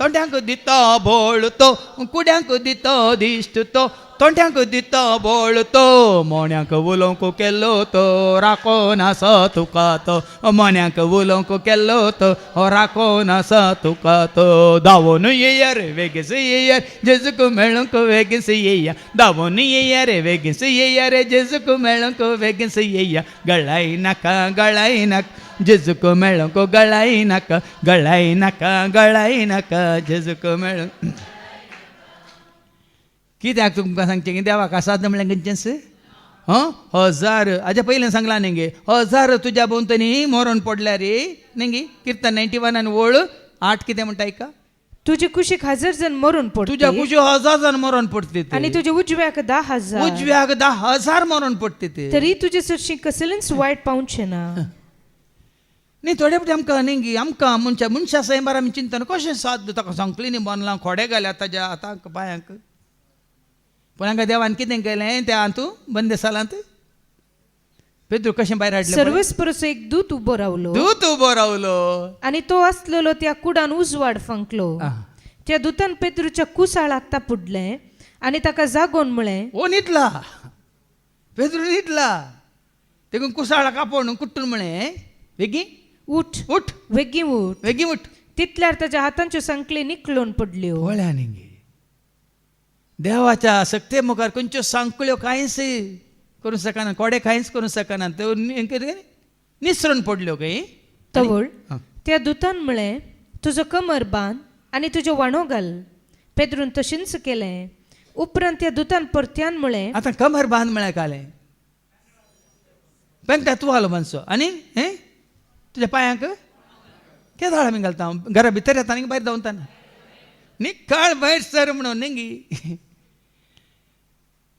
तोंड्यांक दितो बोळ तो कुड्यांक दितो दिश्ट तो तोंड्यांक दितो बोळ तो मोण्याक उलोवंक केल्लो तो राखोन आसा तुका तो मोण्याक उलोवंक केल्लो तो राखोन आसा तुका तो धांवून येया रे वेगीस येया जेजूक मेळूंक वेगीस येया धांवून येया रे वेगीस येया रे जेजूक मेळूंक वेगीस येया गळाय नाका जेजूक मेळूंक गळाय नाका जेजूक मेळूंक कित्याक तुमकां सांगचें की देवाक आसात म्हणल्यार खंयचेंच 1000 हाज्या पयलीं सांगलां न्ही गे 1000 तुज्या भोंवतणी मरून पडल्या रे न्ही गे किर्तन 91 आनी वळ 8 कितें म्हणटा का तुझे कुशीक 1000 जण मरून तुझ्या पडते कुशी 1000 जण मरण पडते ते. आणि तुझ्या उजव्याक 10,000 उजव्याक 10,000 मरण पडते ते. तरी तुझे चडशी कसलेंच वायट पावचे ना. न्ही थोडे फावटी आमकां मनशा सैमार आमी चिंतन कशें साद ताका सांकली न्ही बांदलां खोडे घाल्यात ताज्या हातांक पांयांक. पूण हांगा देवान कितें केलें त्या हातूं बंदेसालांत पेद्रू कशें भायर हाडलें सर्वस्परसो एक दूत उबो रावलो दूत उबो रावलो. आणि तो आसलेलो त्या कुडान उजवाड फंकलो. त्या दुतान पेद्रूच्या कुसाळाक तापुडलें आणि ताका जागोन म्हळें, ओ न्हिदला पेद्रू न्हिदला. देखून कुसाळा कापड कुट्टून म्हळें वेगी उठ उठ वेगी उठ. वेगी उठ. तितल्यार ताच्या हातांच्यो संकली निकळून पडल्यो. वळ्यानी देवाच्या सक्ते मुखार खंयच्यो सांकळ्यो कांयच करूं शकना, कोडे कांयच करूं शकना, त्यो निसरून पडल्यो खंय. तवळ त्या दुतान म्हळें, तुजो कमर बांद आनी तुजो वाणो घाल. पेद्रून तशेंच केलें. उपरांत त्या दुतान परत्यान म्हळें, आतां कमर बांद म्हळ्यार कालें पेंगटा तूं आलो मानसो आनी तुज्या पांयांक केदो आमी घालता घरा भितर येता आनी भायर धांवताना निकाळ भायर सर म्हणून न्ही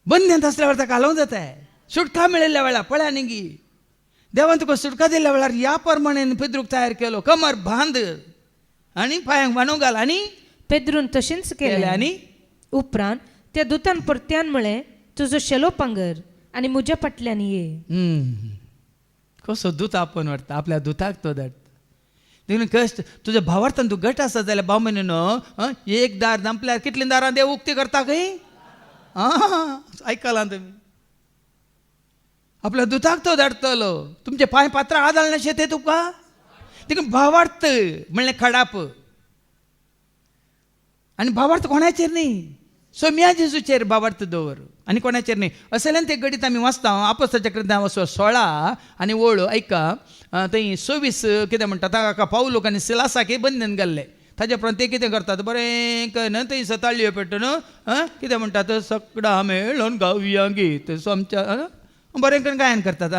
बंद्यांत असल्या वेळार ताका घालूंक जाता. सुटका मेळिल्ल्या वेळार पळया न्ही देवान तुका सुटका दिल्ल्या वेळार ह्या प्रमाणें पेद्रूक तयार केलो. कमर बांद आनी पांयांक वाणो घाल. आनी पेद्रून तशेंच केलें. आनी उपरांत त्या दुतान परत्यान म्हळें, तुजो शेलो पांगर आनी म्हज्या फाटल्यान ये. कसो दूत आपोवन व्हरता आपल्या दुताक तो धाडटा. देखून कश्ट तुज्या भावार्थान तूं घट आसा जाल्यार भाव न्हू एक दार दांपल्यार कितलीं दारां देव उक्ती करता खंय. आयकलां तुमी आपल्या दुताक तो धाडटलो. तुमचे पांय पात्रां आदाळ नाशे ते तुका. देखून भावार्थ म्हणलें खडाप आनी भावार्थ कोणाचेर न्ही सोम्या जेजूचेर भावार्थ दवर आनी कोणाचेर न्ही. असलें ते गडीत आमी वाचता आपोस्ताच्या कृत्यां 16 आनी वळू ऐका थंय 26 कितें म्हणटा ताका पावलोक आनी सिलासाक बंदन घाल्ले. ताजे उपरांत ते कितें करतात बरें कन्न थंय ताळयो पेटून कितें म्हणटात सकडा मेळोन गावया गीत सोमच्या बरें करून गायन करतात.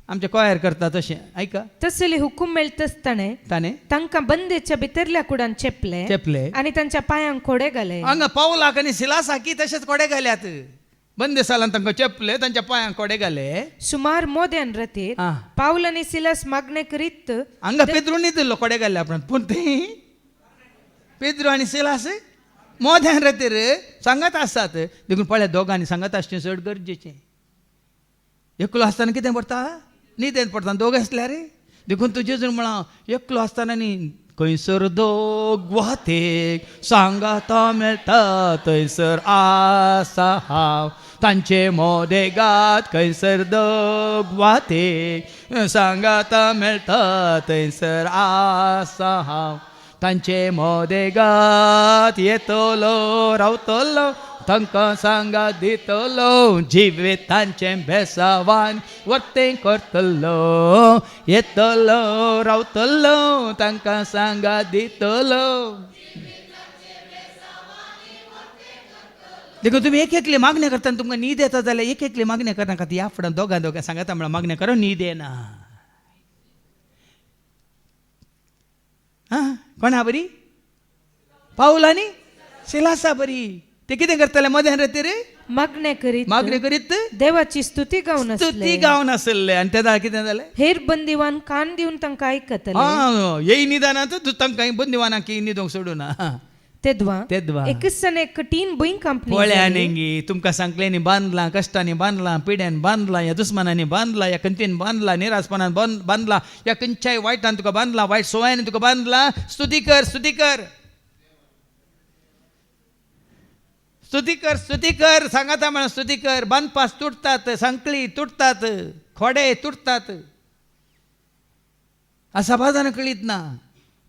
आमचे कोयर करता तशें ऐका. तसले हुकूम मेळत आसताना ताणें तांकां बंदेच्या भितरल्या कुडान चेपले आनी तांच्या पांयांक खोडे घाले. हांगा पावलाक आनी सिलासाकी तशेंच कोडे घाल्यात. बंदेसालान तांकां चेपले तांच्या पांयांक कोडे घाले. सुमार मोद्यान रातीर पावल आनी सिलास मागणे करीत हांगा पेद्रू न्ही दिल्लो कोडे घाल्ल्या उपरांत. पूण थंय पेद्रू आनी सिलास मोद्यान रातीर सांगत आसात. देखून पळय दोगांनी सांगत आसचें चड गरजेचें. एकलो आसतना कितें पडटा न्हिदेन पडटा. दोग आसल्यार देखून तुजे जर म्हणा एकलो आसतना न्ही खंयसर दोग वातेक सांगाता मेळटा थंयसर आसा हांव. तांचे मोदेगात खंयसर दोग वातेक सांगाता मेळटा थंयसर आसा हांव. तांचे मोदेगात येतलो रावतलो तांकां सांगा दितलो जिवे तांचे बेसावान वर्तें करतलो. येतलो रावतलो तांकां सांगा दितलो. देखून तुमी एक एकली मागणी करतना तुमकां न्हीद येता जाल्यार एक एकली मागणी करनाका. ती ह्या फुडें दोगां सांगाता म्हळ्यार मागणी करो न्हीद येना. कोणा बरी पावल आनी सिलासा बरी. ते कितें करतले मध्यान रातीर मागणे करीत देवाची स्तुती गावन स्तुती गावन आसले. आनी तेदा कितें जालें हेर बंदिवान कान दिवन तांकां आयकतले. येय निदानात तांकां बंदिवानाक न्हिदोंक सोडूना. तेदवा एकच एक कठीण भंय कंपनी पळ्यानी तुमकां सांगलें न्ही बांदलां कश्टांनी बांदलां पिड्यान बांदलां ह्या दुस्मानांनी बांदलां ह्या खंतीन बांदलां निरासपणान बांदलां ह्या खंयच्याय वायटान तुका बांदलां वायट सवयांनी तुका बांदलां. स्तुती कर स्तुती कर स्तुती कर स्तुती कर सांगाता म्हण स्तुती कर. बांदपास तुटतात सांकळी तुटतात खोडे तुटतात. समाधान कळीत ना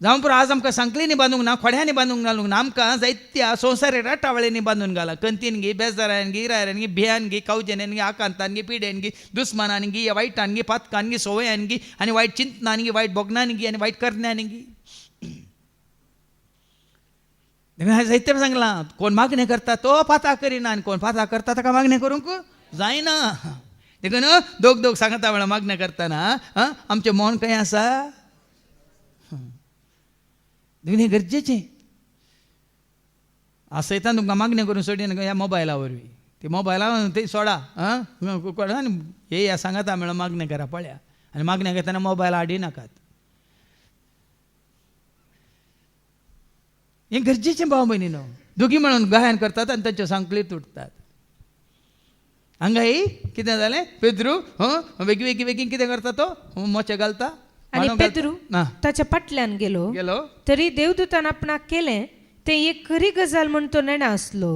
जावं पुरो आज आमकां सांकळींनी बांदूंक ना खोड्यांनी बांदूंक घालूंक ना. आमकां जायत्या संवसारी राटावळींनी बांदून घाला. कंतीन गी बेजारान गी इरायरान गी भियान गी कावजेन गी आकांतान गी पिड्यान गी दुस्मानान गी वायटान गी पातकान गी सवयान गी आनी वायट चिंतनान गी वायट बोगनान गी आनी वायट करण्यान गी. जायते सांगलां कोण मागणी करता तो पाता करिना आनी कोण पाता करता ताका मागणी करूंक जायना. देखून दोग दोग सांगता म्हळ्यार मागणी करतना आमचें मन खंय आसा. देखून हें गरजेचें. असं येता तुमकां मागणी करून सोडीन ह्या मोबायला वरवीं ते मोबायला ते सोडा आनी हे ह्या सांगाता मेळून मागणी करा पळया आनी मागणी घेतना मोबायल हाडी नाकात. हें गरजेचें भाव भयणीनो. दोगी मेळून गायन करतात आनी तांच्यो सांकळी तुटतात. हांगाय कितें जालें पेद्रू वेगी वेगी वेगीन कितें करता तो मोचे घालता आणि पेद्रू ताच्या फाटल्यान गेलो तरी देवदूतान आपणाक केलें ते एक खरी गजाल म्हण तो नेणा आसलो.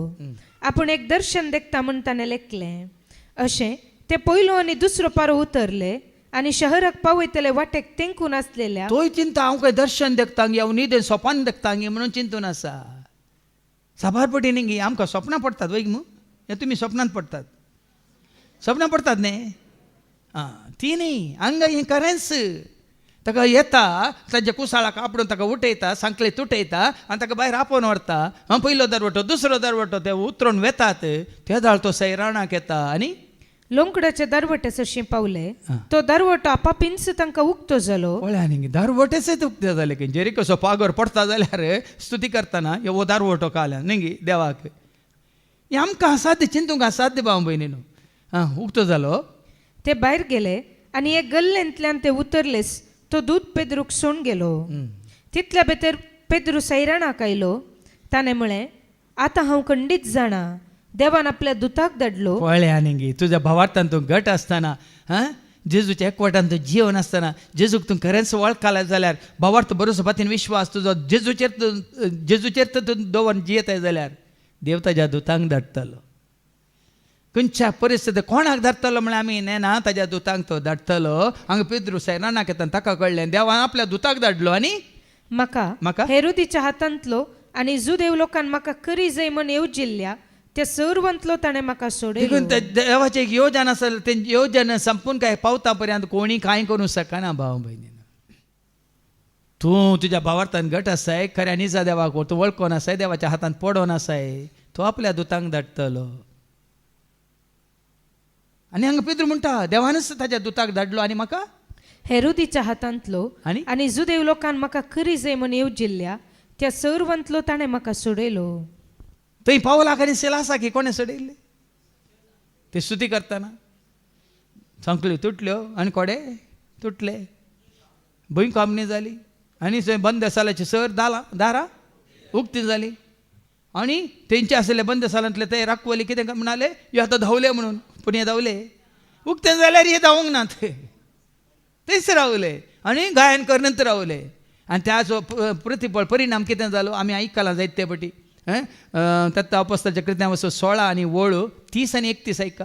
आपूण एक दर्शन देखता म्हण ताणें लेखलें. अशें ते पयलो आनी दुसरो पारो उतरले आनी शहराक पावयतले वाटेक तेंकून आसलेल्या तोय चिंता हांव खंय दर्शन देखतां गे हांव न्हिदेन सोपान देखतां गे म्हणून चिंतून आसा. साबारपटी न्ही गे आमकां स्वप्नां पडटात वय मू हे तुमी स्वप्नांत पडटात स्वप्नां पडटात न्ही ती न्ही हांगा हें खरेंच. ताका येता ताच्या कुसाळाक आपणून ताका उठयता सांकळे तुटयता आनी ताका भायर आपोवन व्हरता. पयलो दरवटो दुसरो दरवटो ते उतरून वेतात ते दाळ तो सैराणाक येता आनी लोंकडाच्या दरवटे सरशी पावले. तो दरवटो आपापिन्स तांकां उक्तो जालो. पळया न्ही दारवटेच उक्ते जाले की जेरी कसो पागोर पडता जाल्यार स्तुती करतना हो दारवटो काल्या न्ही देवाक. हे आमकां असाध्य चिंतूंक असाध्य भाव भयणीनो. उक्तो जालो. ते भायर गेले आनी एक गल्लेंतल्यान ते उतरलेस तो दूत पेद्रूक सोण गेलो. तितल्या भितर पेद्रू सैराणाक आयलो. ताणें म्हळें आतां हांव खंडीत जाणा देवान आपल्या दुताक धाडलो. पळया न्ही तुज्या भावार्थान तूं घट आसतना जेजूच्या एकवटान तूं जीवन आसतना जेजूक तूं खरेंच वळखला जाल्यार भावार्थ बरोसो पातीन विश्वास तुजो जेजूचेर तूं दवरून जियेताय जाल्यार देव ताज्या दुतांक धाडटलो. खंयच्या परिस्थितीत कोणाक धाडटलो म्हळ्यार आमी नेना ताज्या दुतांक तो धाडटलो. हांगा पेद्रू सैराणाक येता ताका कळ्ळें देवान आपल्या दुताक धाडलो आनी म्हाका हेरोदीच्या हातांतलो आनी जुदेव लोकांक म्हाका करी जाय म्हण येवजिल्ल्या त्या सर्वंतलो ताणें म्हाका सोडयलो. देवाचें एक योजन आसा तें योजन संपून काय पावता पर्यंत कोणी कांय करूंक शकना भाव भयणीनो. तूं तुज्या भावार्थान घट आसाय खऱ्या निजा देवाक तूं वळखोन आसाय देवाच्या हातांत पडोन आसाय तो आपल्या दुतांक धाडटलो. आनी हांगा पेद्रू म्हणटा देवानच ताच्या दुताक धाडलो आनी म्हाका हेरोदीच्या हातांतलो आनी जुदेव लोकांक म्हाका खरी जाय म्हण येवजिल्ल्या त्या सर्वंतलो ताणें म्हाका सोडयलो. थंय पावलाक आनी सिलासा की कोणें सोडयल्ले ते स्तुती करतना सांकळ्यो तुटल्यो आनी कोडे तुटले भंय कामणी जाली आनी थंय बंदसालाची सर दारां उक्ती जाली आनी तेंचे आसले बंदसालांतले ते राखवले कितें म्हणाले हे आतां धांवले म्हणून पूण हे धांवले उक्तें जाल्यार हे धांवूंक ना थंयच रावले आनी गायन करनंतर रावले. आनी त्याचो प्रतिफळ परिणाम कितें जालो आमी आयकलां जायते फावटी तत्ता अपोस्तलाच्या कृत्यां 16 आनी 30 आनी 31 ऐका.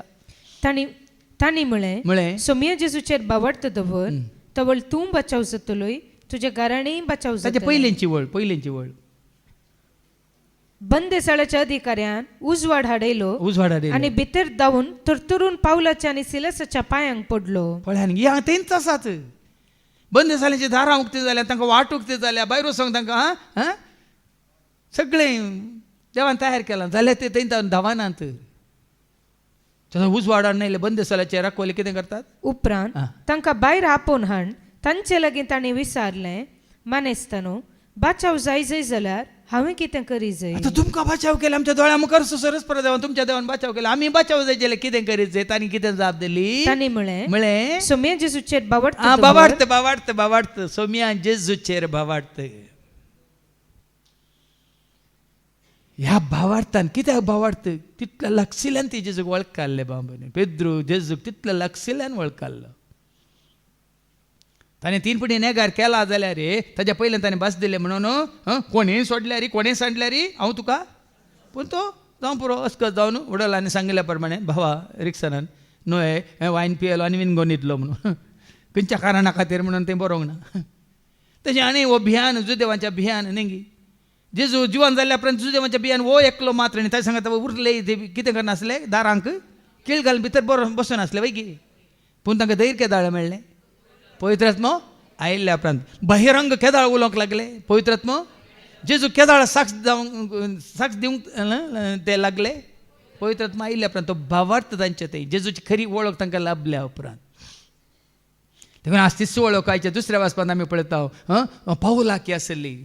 तांणी म्हळें सोम्या जेजूचेर बावडतो दवर तवळ तूं बचाव जातलोय तुज्या घराणेय बचाव जातलें. पयलींची वळ बंदेसाळाच्या अधिकाऱ्यान उजवाड हाडयलो आनी भितर धांवून तरतरून पावलाच्या आनी सिलासाच्या पांयांक पडलो. पळया तेंच आसात बंदेसाळ्यांची दारां उक्ती जाल्यार तांकां वाट उक्ती जाल्या भायर वचोंक तांकां सगळें देवान तयार केलां जाल्यार ते थंय धांवनात. उजवाडान नायले बंदेसाळ्याचे राखवले कितें करतात उपरांत तांकां भायर आपोवन हाड. तांचे लागीं ताणें विचारलें मानेस्तानो बचाव जाय जाल्यार हांवें कितें करी जाय. आतां तुमकां बचाव केला आमच्या दोळ्या मुखार सरस देवान तुमच्या देवान बचाव केला आमी बचाव जाय जाल्यार कितें करीत जाय तांणी कितें जाप दिली. तांणी म्हळें सोम्या जेजूचेर बावाडत सोम्या जेजूचेर बावाडत. ह्या भावार्थान कित्याक भावार्थ तितल्या लागशिल्ल्यान ती जेजूक वळखले बाबा पेद्रू जेजूक तितल्या लागशिल्ल्यान वळखलो. ताणें 3 पुटी नेगार केला जाल्यार ताच्या पयलें ताणें भास दिलें म्हणून कोणेंय सोडल्या री कोणेंय सांडल्या री हांव तुका पूण तो जावं पुरो अस्कत जावन उडला आनी सांगिल्ल्या प्रमाणे भावा रिक्षान न्हय हें वायन पियेलो आनी विनगो न्हिदलो म्हणून खंयच्या कारणा खातीर म्हणून तें बरोवंक ना. तशें आनी हो भियान जुदेवांच्या भियान न्ही जेजू जिवन जाल्ल्या उपरांत जुदेवांच्या भियान वो एकलो मात्र न्ही ताचे सांगता उरले कितें करनासले दारांक कीळ घालून भितर बसून आसले वय की पूण तांकां धैर्य केदाळ मेळ्ळें. पवित्र आत्मो आयिल्ल्या उपरांत बहिरंग केदाळ उलोवंक लागले. पवित्र आत्मो जेजू केदाळ साक्ष दिवंक ते लागले. पवित्र आत्मा आयिल्ल्या उपरांत तो भावार्थ तांचे थंय जेजूची खरी वळख तांकां लाभल्या उपरांत. देखून आज तिसरी वळख आयच्या दुसऱ्या वाचपांत आमी पळयता पावलाकी आसली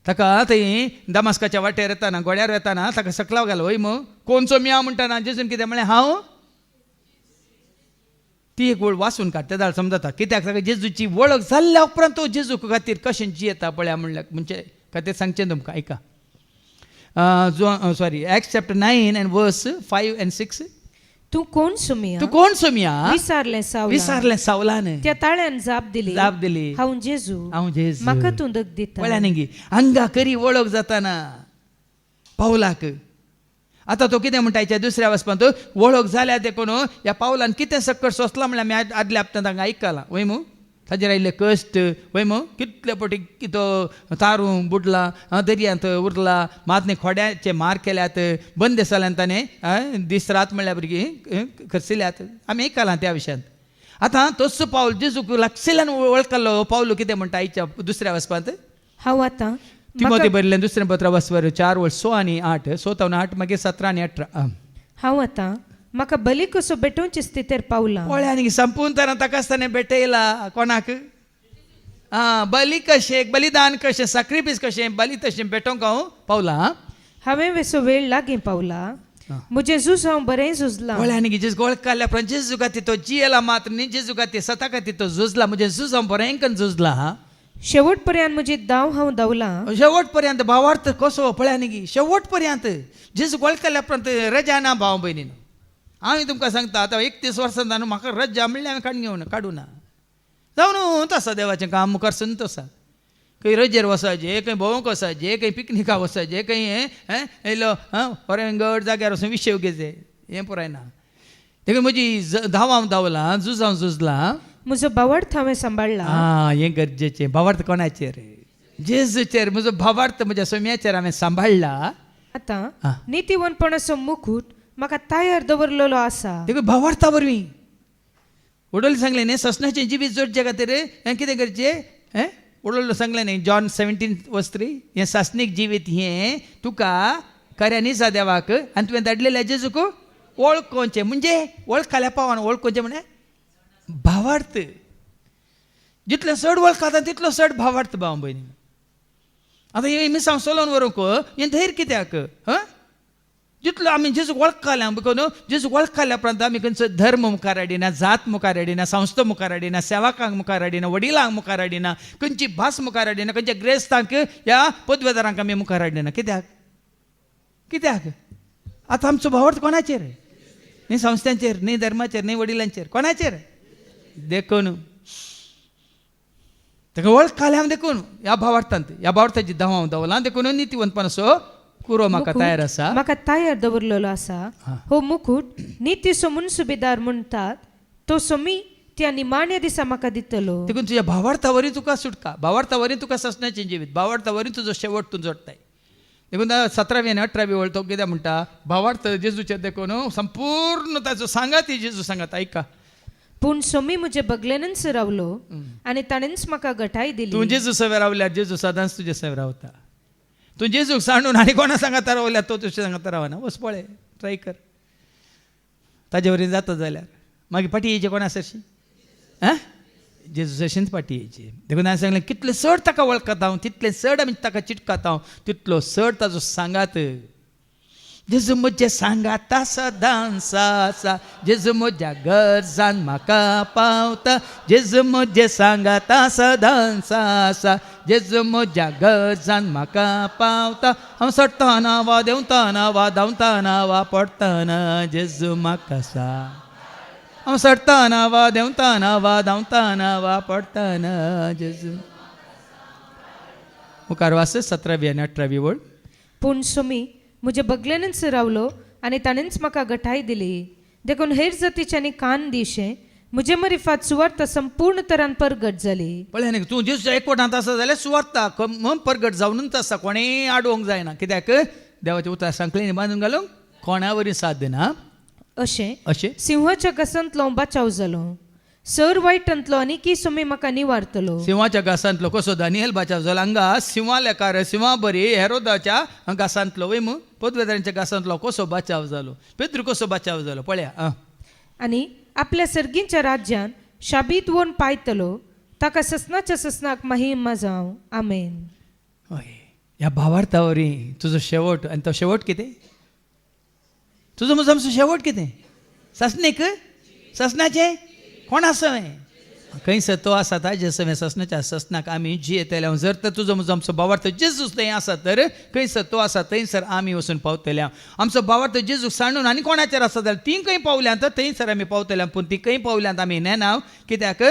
ताका थंय दमास्काच्या वाटेर येताना गोड्यार येताना ताका सकलाव घालो वय मग कोणचो मिया म्हणटाना जेजून कितें म्हळें हांव ती एक वळ वाचून काडटा जाल्यार समजता कित्याक ताका जेजूची वळख जाल्ल्या उपरांत तो जेजू खातीर कशें जियेता पळया म्हणल्यार म्हणजे खातीर सांगचें तुमकां ऐका Acts chapter 9 and verse 5 and 6. तू कोण सुमिया तू कोण सोमिया विसारले सावलान त्या ताळ्यान जाप दिली हांव जेजू म्हाका तू दग दिता पळया न्ही हांगा करी वळख जाताना पावलाक आतां तो कितें म्हणटा हेच्या दुसऱ्या वचपान तो वळख जाल्या देखून ह्या पावलान कितें सकट सोंसला म्हणल्यार आमी आदल्या हप्त्यांत हांगा आयकलां वय मू ताजेर आयिल्ले कश्ट वय मू कितले फावटी तो तारून बुडला दर्यांत उरला मात न्ही खोड्याचे मार केल्यात बंद जाल्यान ताणें दीस रात म्हणल्यार भुरगीं खर्चिल्ल्यात आमी आयकलां त्या विशयान आतां तोच पावल जेजूक लागशिल्ल्यान वळखलो पावलो कितें म्हणटा आयच्या दुसऱ्या वचपांत हांव आतां तिमोथी बरयल्लें दुसरें पत्र वचवर 4:6 आनी 8 7 8 मागीर 17 आनी 18 हांव आतां म्हाका बली कसो भेटोवचे स्थितीर पावला पळया न्ही संपूर्ण तरां ताकाच ताणें भेटयला कोणाक बली कशें बलिदान कशें सॅक्रिफायस कशें बली तशें भेटोवंक हांव पावला हांवें वेसो वेळ लागीं पावला म्हजें झूज हांव बरें झुजलां पळया न्ही जेजू गोळ काडल्या उपरांत जेजू खातीर तो जियेला मात्र न्ही जेजू खातीर स्वता खातीर तो झुजला म्हजें झूज हांव बरें करून झुजला शेवट पर्यंत म्हजी दाव हांव धांवला शेवट पर्यंत भावार्थ कसो पळया न्ही शेवट पर्यंत जेजू गोळ काडल्या उपरांत रजा ना भाव भयणीन हांव तुमकां सांगता आतां 31 वर्सां जावन म्हाका रज्जा म्हणल्यार हांवें काडूं ना जावन तसा देवाचें काम मुखार सुन तसा खंय रजेर वसाचें खंय भोंवूंक वसाचें खंय पिकनिकाक वसाचें खंय येयलो फॉरेंगड जाग्यार वचून विशय घेचे हें पुराय ना देखून म्हजी धांव हांव धांवलां झूज हांव झुजलां म्हजो भावार्थ हांवें सांबाळला हें गरजेचें भावार्थ कोणाचेर जेजूचेर म्हजो भावार्थ म्हज्या सोम्याचेर हांवें सांबाळला आतां नितीवंतपणाचो मुकूट म्हाका तयार दवरलेलो आसा देखून भावार्था वरवीं वडोली सांगलें न्ही ससनाचें जिवीत जोडचे खातीर हें कितें करचें वडोलो सांगलें न्ही जॉन 17:3 हें सासनीक जिवीत हें तुका खऱ्यांनी दिसा देवाक आनी तुवें धाडलेल्या जेजूक वळखोवचें म्हणजे वळख खाल्या पावान वळखोवचें म्हळ्यार भावार्थ जितलें चड वळखता तितलो चड भावार्थ भाव भयणी आतां हे मिसांव सोलोवन व्हरूंक हें धैर्य कित्याक जितलो आमी जेजूक वळखल्या बिकॉज जेजूक वळखल्या उपरांत आमी खंयचो धर्म मुखार हाडिना जात मुखार हाडिना संस्था मुखार हाडिना सेवाकांक मुखार हाडिना वडिलांक मुखार हाडिना खंयची भास मुखार हाडिना खंयच्या ग्रेस्तांक ह्या पदवेदारांक आमी मुखार हाडिना कित्याक आतां आमचो भावार्थ कोणाचेर न्ही संस्थांचेर न्ही धर्माचेर न्ही वडिलांचेर कोणाचेर देखून ताका वळख खाल्या देखून ह्या भावार्थांत ह्या भावार्थाची धांव हांव धांवलां देखून नितीवंतपणाचो कुरो म्हाका तयार आसा म्हाका तयार दवरलेलो आसा हो मुकूट नितीचो मुनसुबेदार म्हणटात तो सोमी त्या निमाण्या दिसा म्हाका दितलो देखून तुज्या भावार्था वरी तुका सुटका भावार्था वरी तुका ससनाचें जिवीत भावार्था वरी तुजो शेवट तूं जोडटाय देखून 17वी आनी 18वी वळ तो कितें म्हणटा भावार्थ जेजूचेर देखून संपूर्ण ताचो सांगाती जेजू सांगात ऐका पूण सोमी म्हजे बगलेनच रावलो आनी ताणेंच म्हाका घटाय दिली तूं जेजू सवे रावल्यार जेजू सदांच तुजे सवे रावता तूं जेजूक सांडून आनी कोणा सांगाता रावल्यार तो तुजे सांगाता रावना वच पळय ट्राय कर ताजे वरी जाता जाल्यार मागीर पाटी येयचे कोणा सरशी जेजू सरशींच पाटी येयची देखून हांवें सांगलें कितले चड ताका वळखता हांव तितले चड आमी ताका चिटकाता हांव तितलो चड ताजो सांगात जेजू म्हजे सांगाता सदांच आसा जेजू म्हज्या गरजान म्हाका पावता जेजू म्हजे सांगाता सदांच आसा जेजू म्हज्या गरजान म्हाका पावता हांव सडटाना वा देंवताना वा धांवताना वा पडटाना जेजू म्हाका आसा हांव सडटाना वा देंवताना वा धांवताना वा पडटाना जेजू मुखार वास 17वी आनी 18वी वळ पूण सोमी म्हजे बगलेनच रावलो आनी ताणेंच म्हाका घटाय दिली देखून हेर जातीच्यांनी कान दिशे म्हजे मरिफात सुवार्थ संपूर्ण तरान परगट जाली पळय न्ही तूं जेजूच्या एकवटांत आसा जाल्यार सुवार्ता परगट जावनूच आसा कोणेय आडोवंक जायना कित्याक देवाच्या उतर सांखळींनी बांदून घालूंक कोणा वरी साध्य ना अशें सिंहाच्या घसांतलो बाचाव जालो सर वायटांतलो आनीकी सोमी म्हाका निवारतलो सिंहाच्या घासांतलो कसो दानियल बाचाव जालो हांगा सिंहा लेकार सिंहा बरी हेरोदाच्या घासांतलो वय मू पदवेदारांच्या घासांतलो कसो बाचाव जालो पेद्रू कसो बाचाव जालो पळया आनी आपल्या सर्गींच्या राज्यान शाबीत वन पायतलो ताका ससनाच्या ससनाक महिमा जावं आमेन हय ह्या भावार्थावरी तुझं शेवट, आणि तो शेवट किती? तुझं म्हजो आमचो शेवट कितें? ससणीक ससनाचे कोण आसवे? खंयसर तो आसा ताजे सवे ससनाच्या ससनाक आमी जियेतले. जर तर तुजो म्हजो आमचो भावार्थ जेजूस थंय आसा तर खंयसर तो आसा थंयसर आमी वचून पावतले. आमचो भावार्थ जेजूक सांडून आनी कोणाचेर आसा जाल्यार ती खंय पावल्यांत थंयसर आमी पावतले. पूण ती खंय पावल्यांत आमी नेनाव, कित्याक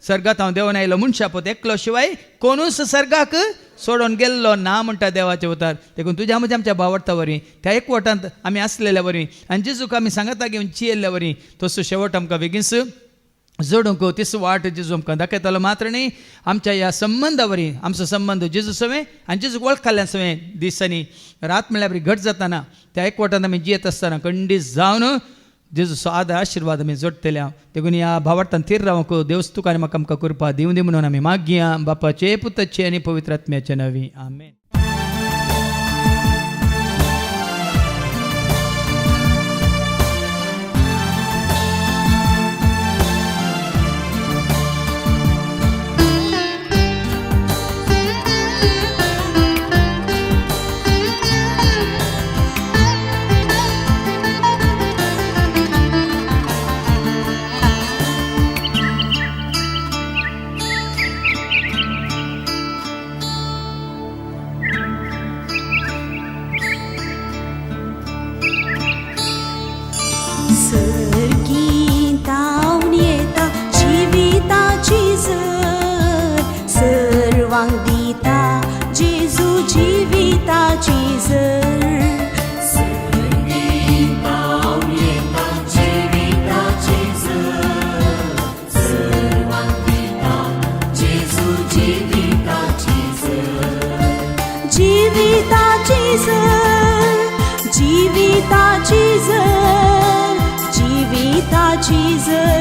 सर्गात हांव देंवन आयलो मनशा पोत एकलो शिवाय कोणूच सर्गाक सोडून गेल्लो ना म्हणटा देवाचे उतार. देखून तुज्या म्हज्या आमच्या भावार्था वरी त्या एकवटांत आमी आसलेल्या वरी आनी जेजूक आमी सांगाता घेवन जियेल्ल्या वरी तसो शेवट आमकां बेगीनच जोडूंक तीच वाट जेजू आमकां दाखयतालो. मात्र न्ही आमच्या ह्या संबंदा वरी आमचो संबंद जेजू सवें आनी जेजूक वळखल्ल्या सवें दिसांनी रात म्हणल्यार बरी घट जाताना त्या एकवटांत आमी जियेत आसतना खंडीत जावन जेजूचो आदार आशिर्वाद आमी जोडटले. देखून ह्या भावार्थान थीर रावंक देवच तुका आनी म्हाका आमकां कृपा दिवं दी म्हणून आमी मागया बापाचे, पुताचे आनी पवित्र आत्म्याचे नांवी. आमेन. सर्गीतावन येता जिविताची झर, सर्वांक दिता जेजू जिविताची झर. सर्गीतावन येता जिविताची झर, सर्वांक दिता जेजू जिविताची झर. जिविताची झर, जिविताची झर, जिविताची झर.